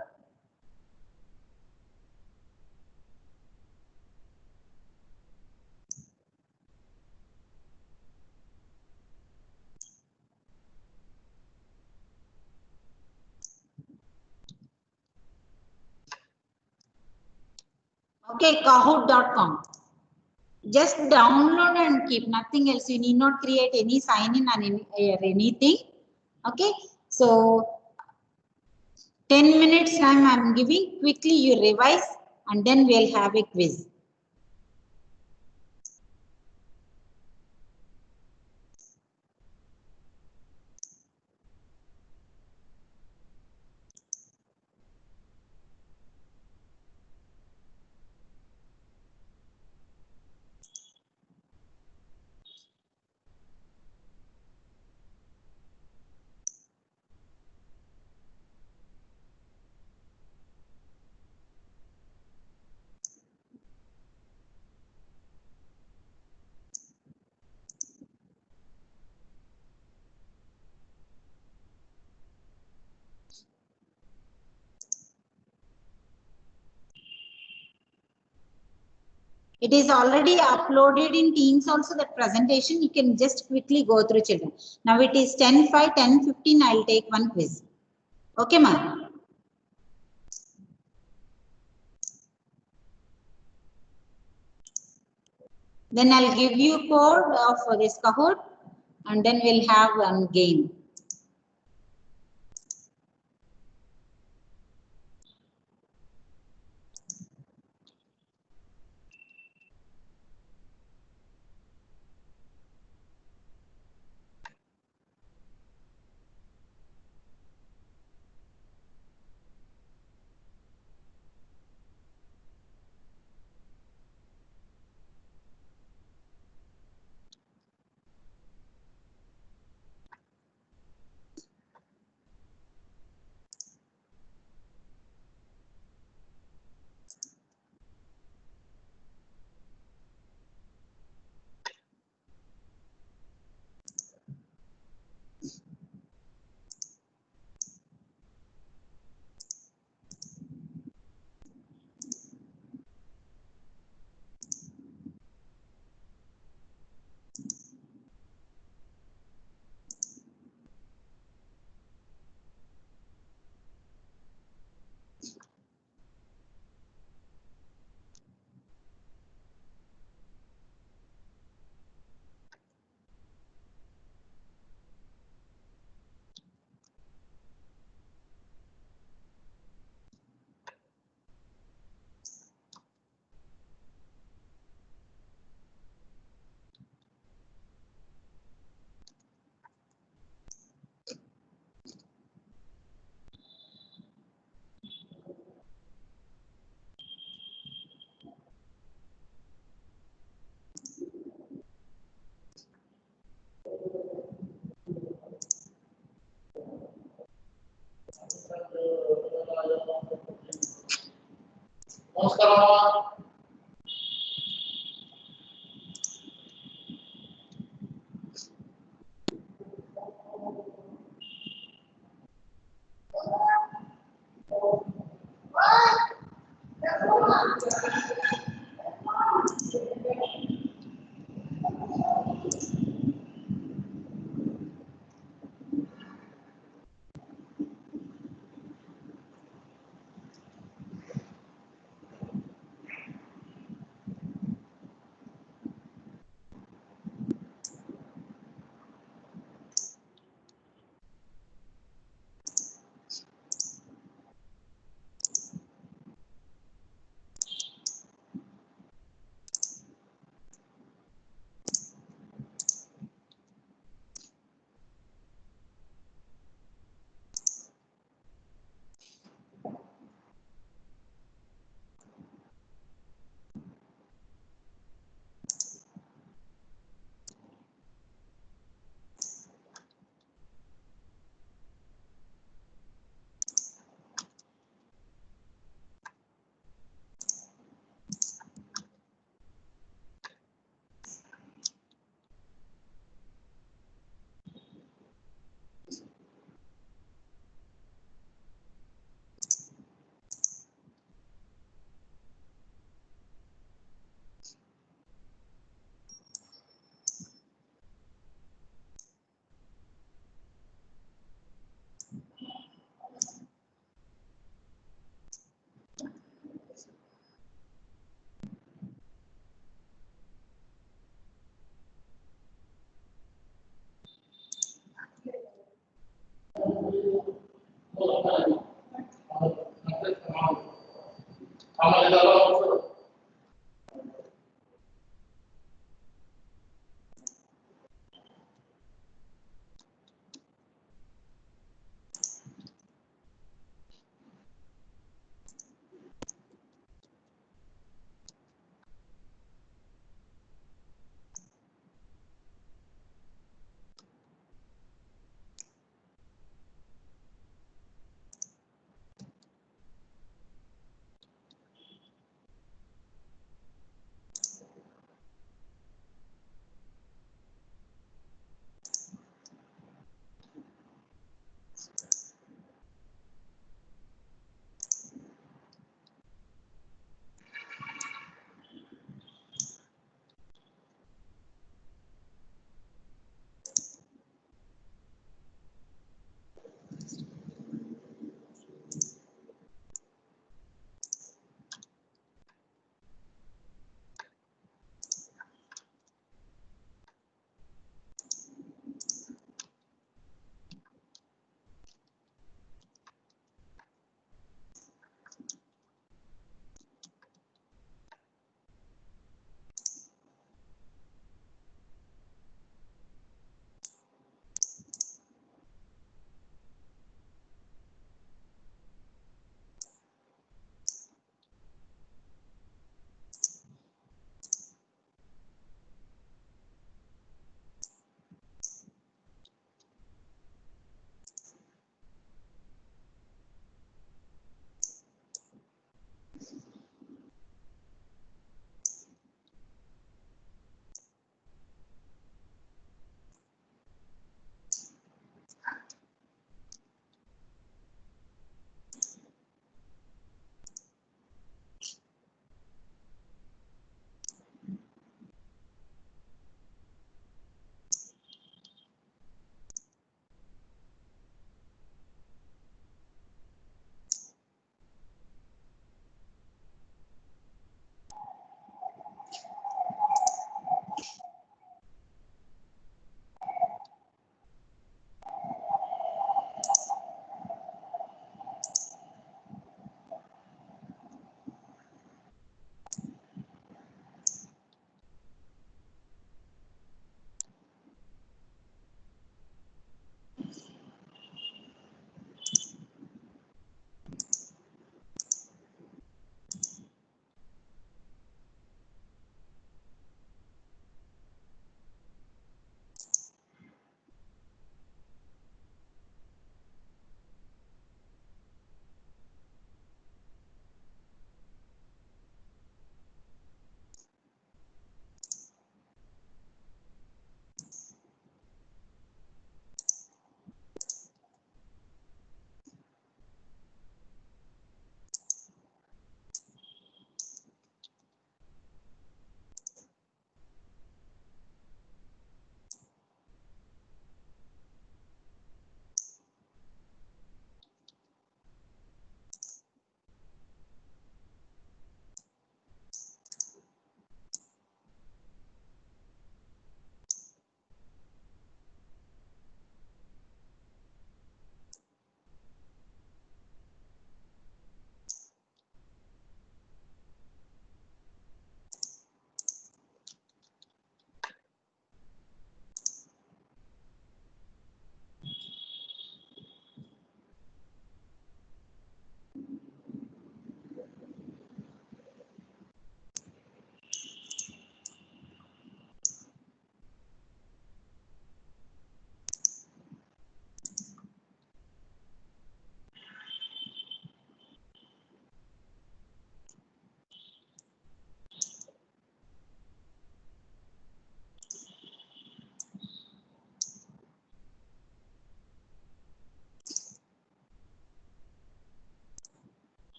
Okay, Kahoot.com. Just download and keep, nothing else. You need not create any sign in and anything. Okay, so 10 minutes time I'm giving. Quickly you revise and then we'll have a quiz. It is already uploaded in Teams also, that presentation. You can just quickly go through, children. Now it is 10:05, 10:15. I'll take one quiz. Okay, ma'am. Then I'll give you code of this Kahoot and then we'll have one game.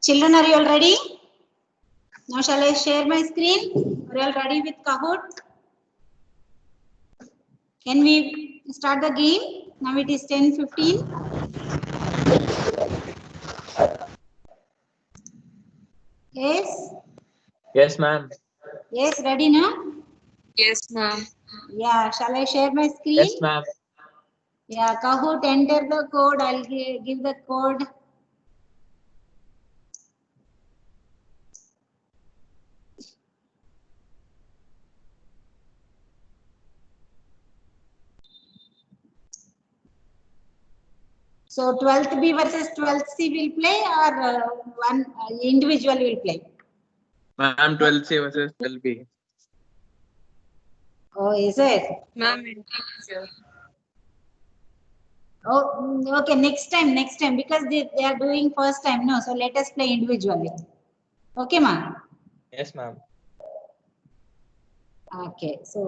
Children, are you all ready? Now shall I share my screen? Are you all ready with Kahoot? Can we start the game? Now it is 10:15. Yes.
Yes, ma'am.
Yes, ready now?
Yes, ma'am.
Yeah, shall I share my screen?
Yes, ma'am.
Yeah, Kahoot, enter the code. I'll give the code. So 12th B versus 12th C will play, or one individual will play?
Ma'am, 12C versus 12B.
Oh, is it?
Ma'am, individual.
Oh, okay. Next time, because they are doing first time, no. So let us play individually. Okay, ma'am.
Yes, ma'am.
Okay, so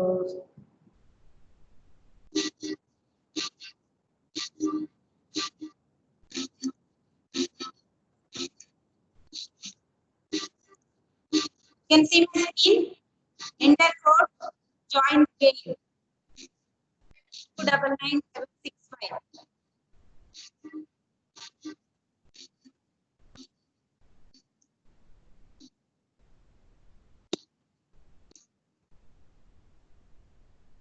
you can see my screen. Enter code. Join game. 299765.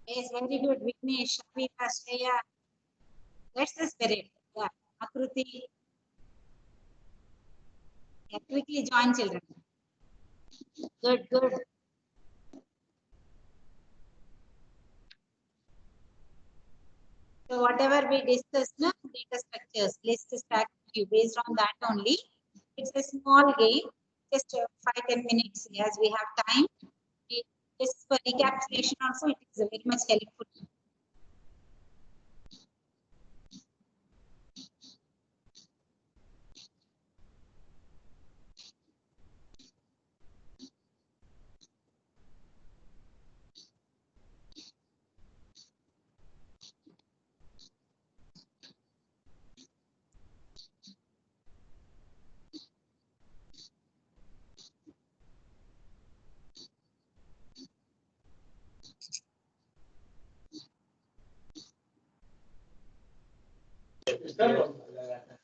Yes, very good. Vignesh, Shavita, Shreya. That's the spirit. Yeah. Akruti. Yeah, quickly join, children. Good, good. So whatever we discussed, no, data structures, list strategy, based on that only. It's a small game, just 5-10 minutes as we have time. Just for recapitulation also, it is very much helpful.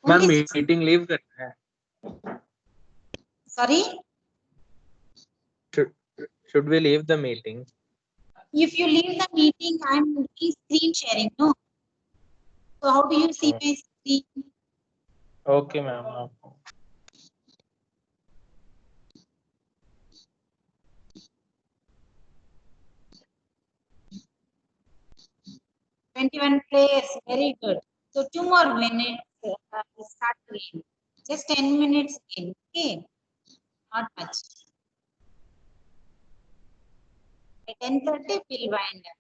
Ma'am,
Only
meeting leave that.
sorry,
Should, should we leave the meeting?
if you leave the meeting, I'm doing screen sharing, no? So how do you see my screen?
Okay, ma'am.
21 players, very good. So 2 more minutes, start the game. Just 10 minutes in, okay? Not much. At 10:30, we'll wind up.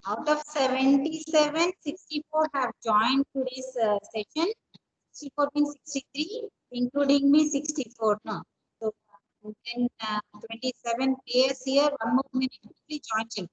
Out of 77, 64 have joined today's session. 64 means 63, including me 64. No. So then 27 players here. One more minute, quickly join. Children.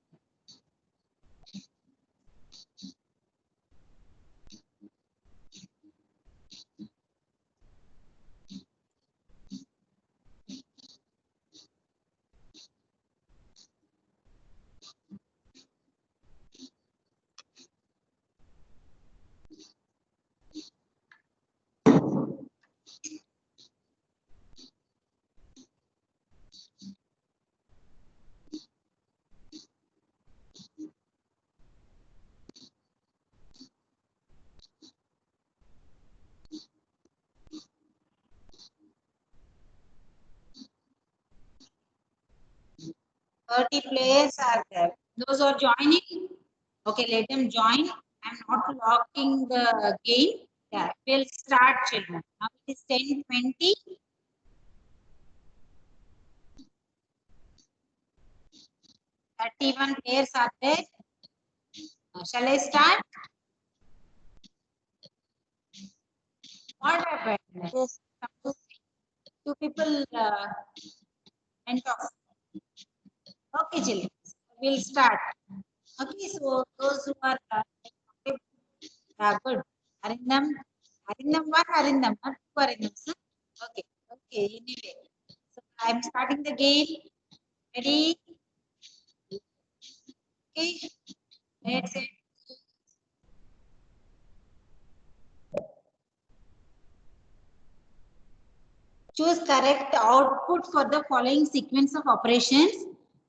Thirty players are there. Those who are joining, okay, let them join. I'm not locking the game. Yeah, we'll start, children. Now it is 10:20. Even pairs are there. Shall I start? What happened?
Yes.
Two people went off. Okay, children. We'll start. Okay, so those who are good. Arindam, Arindam one, Arindam, not two Arindams. Huh? Okay, okay. Anyway, so I'm starting the game. Ready? Okay. Let's say. Choose correct output for the following sequence of operations.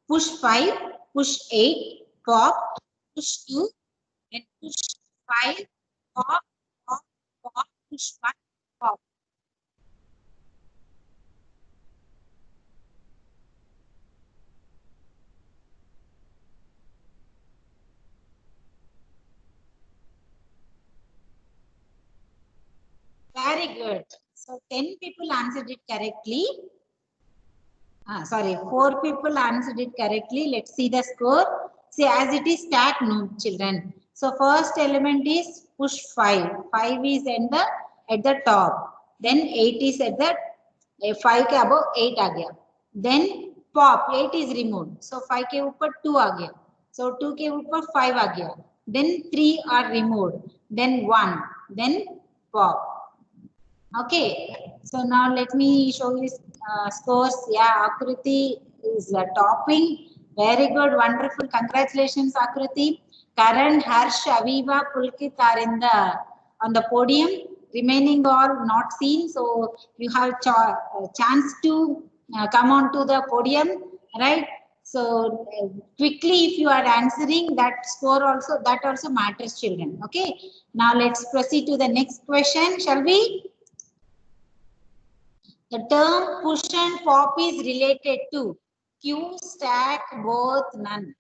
Push 5, push 8, pop, push 2, and push 5, pop, pop, pop, push 1, pop. Very good. So 10 people answered it correctly. Sorry, 4 people answered it correctly. Let's see the score. See, as it is stat, no, children. So first element is push 5. 5 is at the top. Then 8 is at the 5 के above 8 आ गया. Then pop 8 is removed. So 5 के ऊपर 2 आ गया. So 2 के ऊपर 5 आ गया. Then 3 are removed. Then 1. Then pop. Okay, so now let me show you scores. Yeah, Akriti is topping. Very good, wonderful. Congratulations, Akriti. Karan, Harsh, Aviva, Pulkit are on the podium. Remaining all not seen, so you have chance to come on to the podium, right? So quickly, if you are answering that score also, that also matters, children. Okay. Now let's proceed to the next question, shall we? The term push and pop is related to Q, stack, both, none.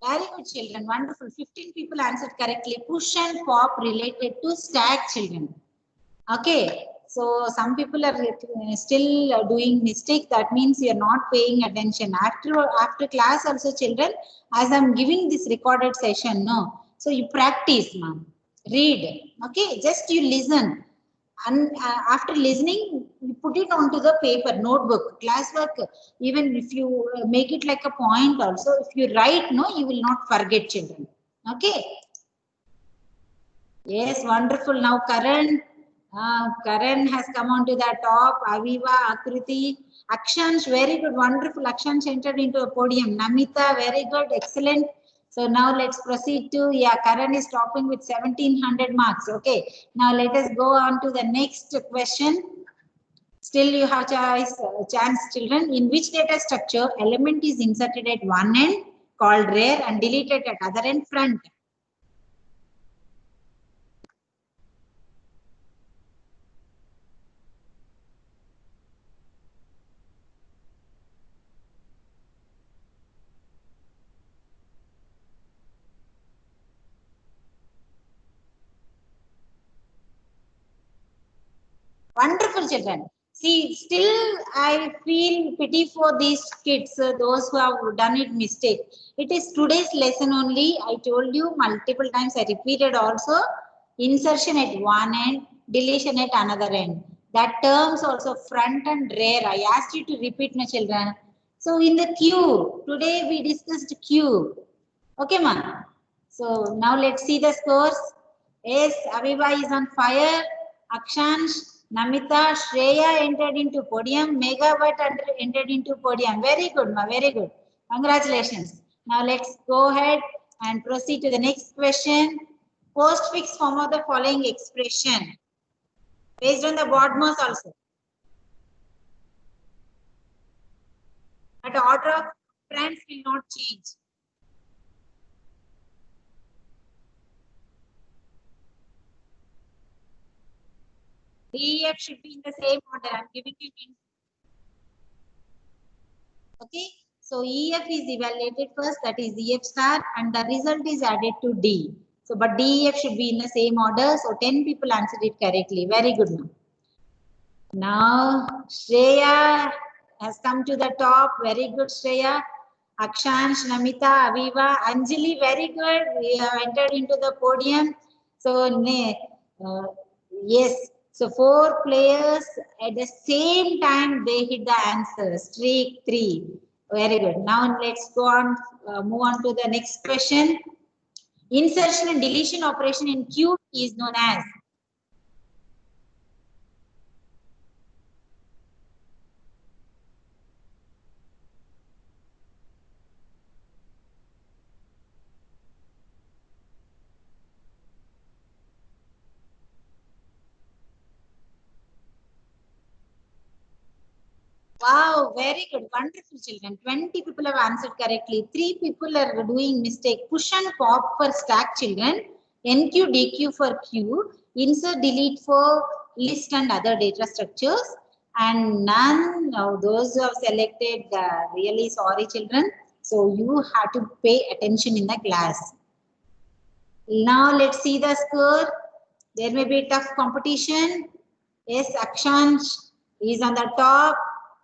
Very good, children. Wonderful. 15 people answered correctly. Push and pop related to stack, children. Okay. So some people are still doing mistakes. That means you are not paying attention. After class also, children, as I'm giving this recorded session, no. So you practice, ma'am. Read. Okay. Just you listen. And after listening, you put it onto the paper, notebook, classwork. Even if you make it like a point also, if you write, no, you will not forget, children. Okay. Yes, wonderful. Now Karan has come on to the top. Aviva, Akriti, Akshansh, very good, wonderful. Akshansh entered into a podium. Namita, very good, excellent. So now let's proceed to, yeah, Karan is topping with 1700 marks. Okay. Now let us go on to the next question. Still you have chance, children. In which data structure element is inserted at one end called rear and deleted at other end front? Wonderful, children. See, still I feel pity for these kids, those who have done it mistake. It is today's lesson only. I told you multiple times. I repeated also. Insertion at one end, deletion at another end. That terms also front and rear. I asked you to repeat, my children. So in the Q, today we discussed Q. Okay, ma'am. So now let's see the scores. Yes, Aviva is on fire. Akshansh, Namita, Shreya entered into podium. Megawat entered into podium. Very good, ma. Very good. Congratulations. Now let's go ahead and proceed to the next question. Postfix form of the following expression based on the BODMAS also. But order of friends will not change. DEF should be in the same order. I'm giving you hint. Okay. So EF is evaluated first, that is EF star, and the result is added to D. So, but DEF should be in the same order. So 10 people answered it correctly. Very good. Now Shreya has come to the top. Very good, Shreya. Akshansh, Namita, Aviva, Anjali, very good. We have entered into the podium. So, yes. So, 4 players at the same time they hit the answer. Streak 3. Very good. Now, let's go on, move on to the next question. Insertion and deletion operation in Q is known as. Wow, very good. Wonderful, children. 20 people have answered correctly. 3 people are doing mistake. Push and pop for stack, children. NQ, DQ for Q. Insert, delete for list and other data structures. And none of those who have selected, really sorry, children. So you have to pay attention in the class. Now let's see the score. There may be tough competition. Yes, Akshansh is on the top.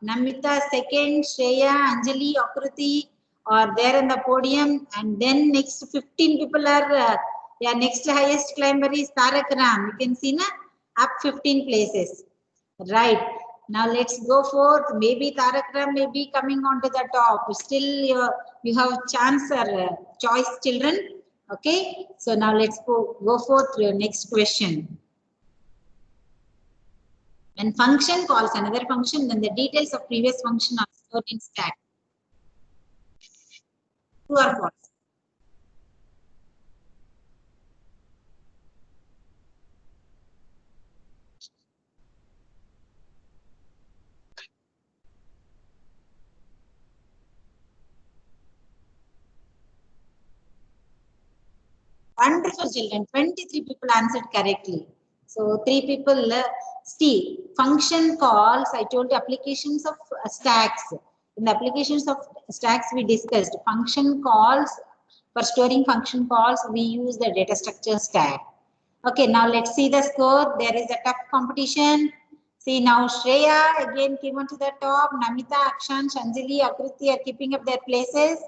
Namita second, Shreya, Anjali, Akruti are there on the podium, and then next 15 people are, next highest climber is Tarak Ram. You can see na, up 15 places. Right. Now let's go forth. Maybe Tarak Ram may be coming on to the top. Still you have chance or choice, children. Okay. So now let's go forth to your next question. When function calls another function, then the details of previous function are stored in stack. True or false? Wonderful, children. 23 people answered correctly. So 3 people. See, function calls, I told you applications of stacks. In the applications of stacks, we discussed function calls. For storing function calls, we use the data structure stack. Okay, now let's see the score. There is a tough competition. See, now Shreya again came on to the top. Namita, Akshan, Anjali, Akruti are keeping up their places.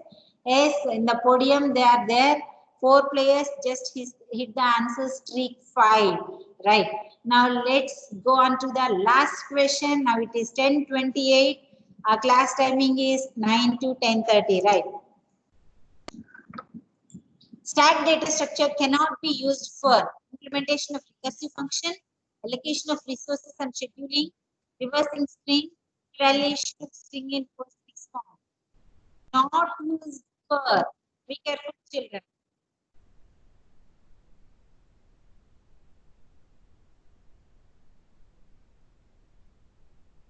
Yes, in the podium they are there. 4 players just hit the answer, streak 5. Right. Now let's go on to the last question. Now it is 10:28. Our class timing is 9 to 10:30. Right. Stack data structure cannot be used for implementation of recursive function, allocation of resources and scheduling, reversing string, evaluation of string in postfix form. Not used for. Be careful, children.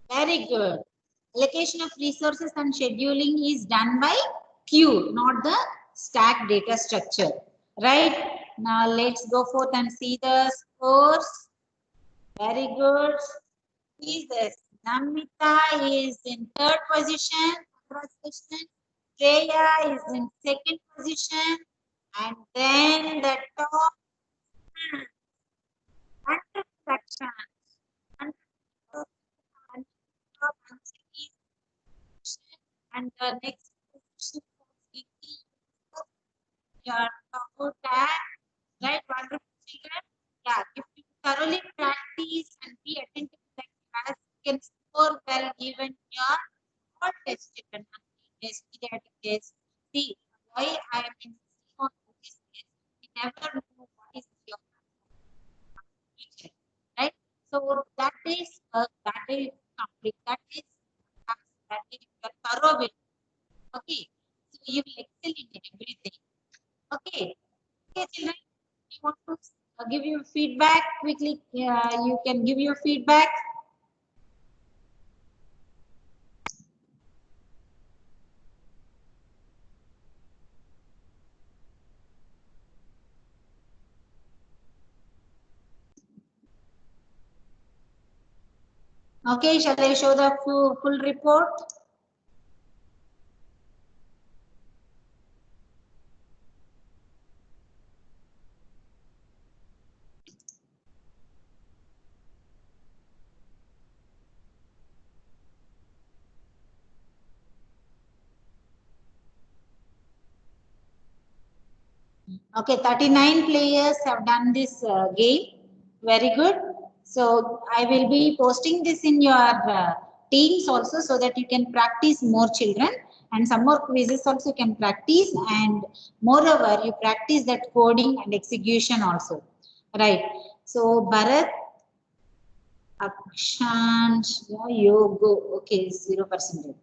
Very good. Allocation of resources and scheduling is done by Q, not the stack data structure. Right? Now let's go forth and see the scores. Very good. See this. Namita is in 3rd position. Congratulations. Shreya is in 2nd position. And then the top section. And the next position you are about that, right? Wonderful, children. Yeah, if you thoroughly practice and be attentive to the class, you can score well even your all test, children. Test, pediatric test. See, why I am insisting on this test, you never know what is your future, right? So that is complete. That is your thorough will. Okay, so you will excel in everything. Okay, okay, children. You want to give your feedback quickly? You can give your feedback. Okay, shall I show the full report? Okay, 39 players have done this game. Very good. So I will be posting this in your teams also so that you can practice more children, and some more quizzes also you can practice, and moreover you practice that coding and execution also. Right. So Bharat, Akshansh, Yogo, okay, 0%.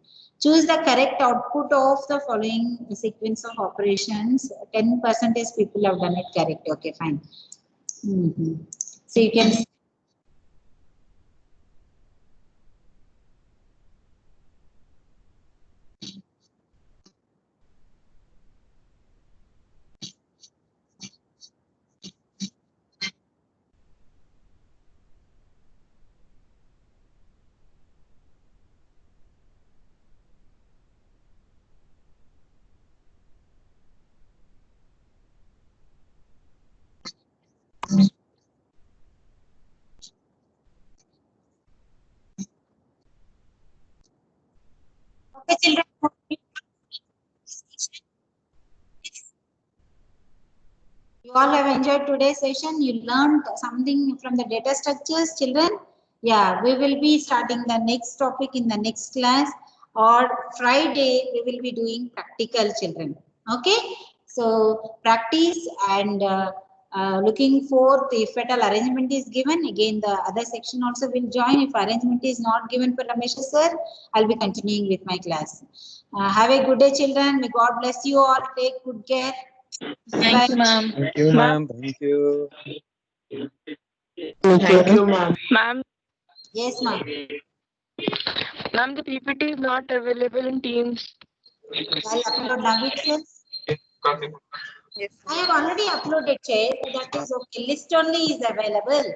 Choose the correct output of the following sequence of operations. 10% people have done it correct. Okay, fine. So you can. Okay, children. You all have enjoyed today's session. You learned something from the data structures, children. Yeah, we will be starting the next topic in the next class, or Friday we will be doing practical, children. Okay, so practice and looking for if at all arrangement is given. Again, the other section also will join. If arrangement is not given for Ramesh sir, I'll be continuing with my class. Have a good day, children. May God bless you all. Take good care.
Thank you, ma'am.
Thank you, ma'am. Thank you.
Thank you, ma'am.
Ma'am,
Yes, ma'am.
ma'am, the PPT is not available in Teams.
I'll upload now itself.
Yes,
I have already uploaded, Chair. That is okay. List only is available.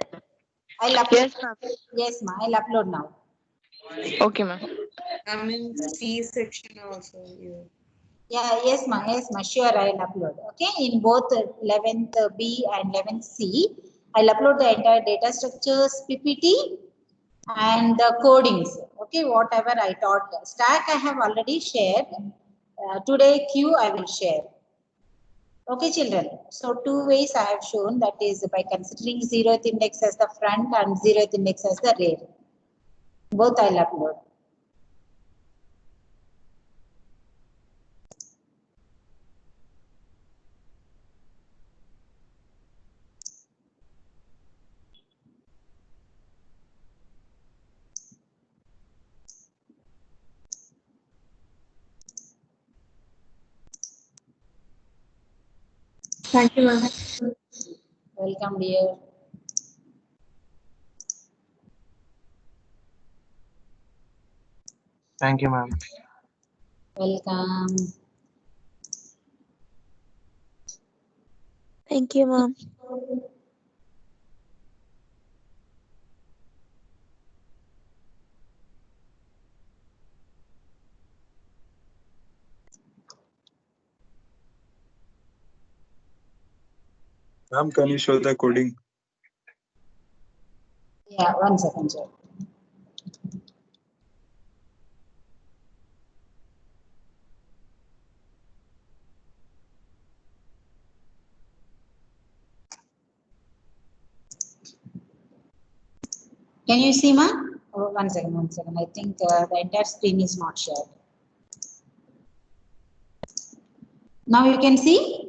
I'll upload.
Yes, ma'am.
Yes, ma'am. I'll upload now.
Okay, ma'am.
I'm in C section also.
Yeah, yes, ma'am. Yes, ma'am. Sure, I'll upload. Okay, in both 11th B and 11th C, I'll upload the entire data structures PPT and the codings. Okay, whatever I taught. Stack I have already shared. Today Q I will share. Okay, children. So 2 ways I have shown, that is by considering 0th index as the front and 0th index as the rear. Both I'll upload.
Thank you, ma'am.
Welcome, dear.
Thank you, ma'am.
Welcome.
Thank you, ma'am.
Ma'am, can you show the coding?
Yeah, 1 second, sir. Can you see, ma? Oh, 1 second, 1 second. I think the entire screen is not shared. Now you can see?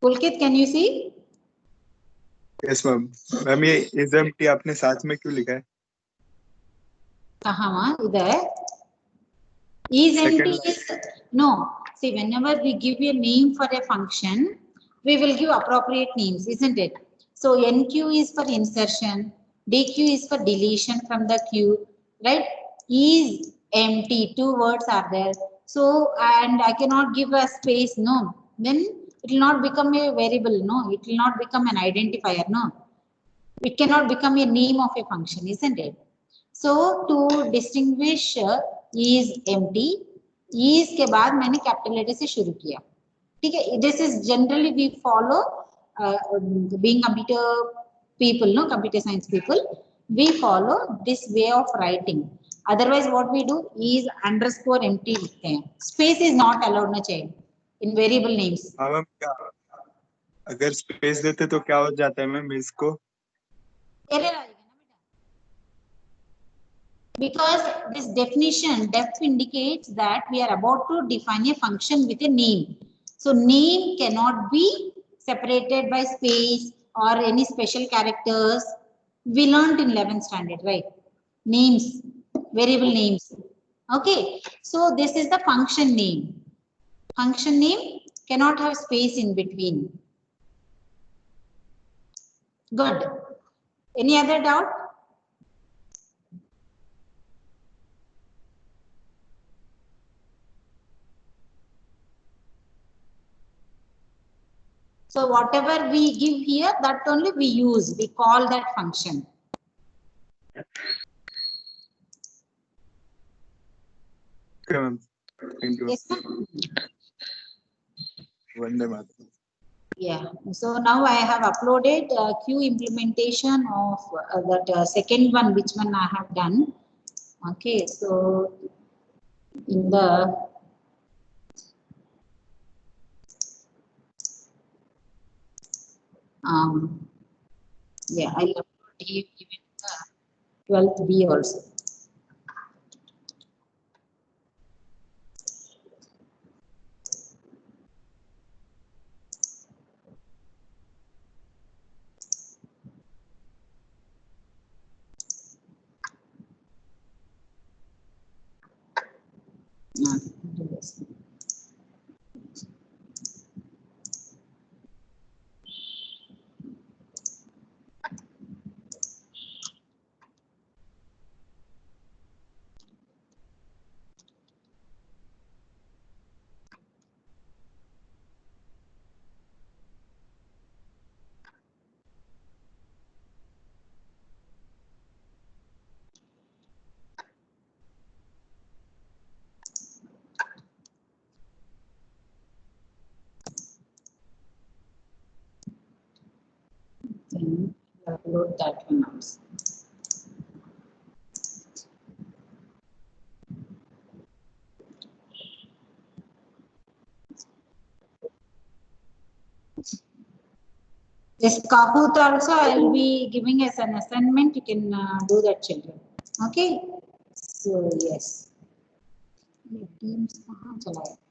Pulkit, can you see?
Yes, ma'am. Ma'am ये is empty आपने साथ में क्यों लिखा है?
कहाँ माँ? इधर. Is empty
Second
is no. See, whenever we give a name for a function, we will give appropriate names, isn't it? So NQ is for insertion, DQ is for deletion from the queue, right? Is empty, 2 words are there. So, and I cannot give a space, no. Then it will not become a variable, no. It will not become an identifier, no. It cannot become a name of a function, isn't it? So to distinguish is empty, is के बाद मैंने capital letter से शुरू किया. ठीक है? This is generally we follow being computer people, no, computer science people, we follow this way of writing. Otherwise what we do is underscore empty लिखते हैं. Space is not allowed ना चाहिए in variable names.
हाँ ma'am, क्या अगर space देते तो क्या हो जाता है मैम इसको?
Error आएगा ना बेटा. Because this definition, def indicates that we are about to define a function with a name. So name cannot be separated by space or any special characters. We learned in 11th standard, right? Names, variable names. Okay, so this is the function name. Function name cannot have space in between. Good. Any other doubt? So whatever we give here, that only we use, we call that function.
Okay ma'am, thank you.
Yes, ma'am?
Vande Mataram.
Yeah, so now I have uploaded Q implementation of that second one, which one I have done. Okay, so in the yeah, I upload even the 12th B also. Do this. Then upload that one also. This Kahoot also I will be giving as an assignment. You can do that, children. Okay. So yes. Teams कहाँ चला गया?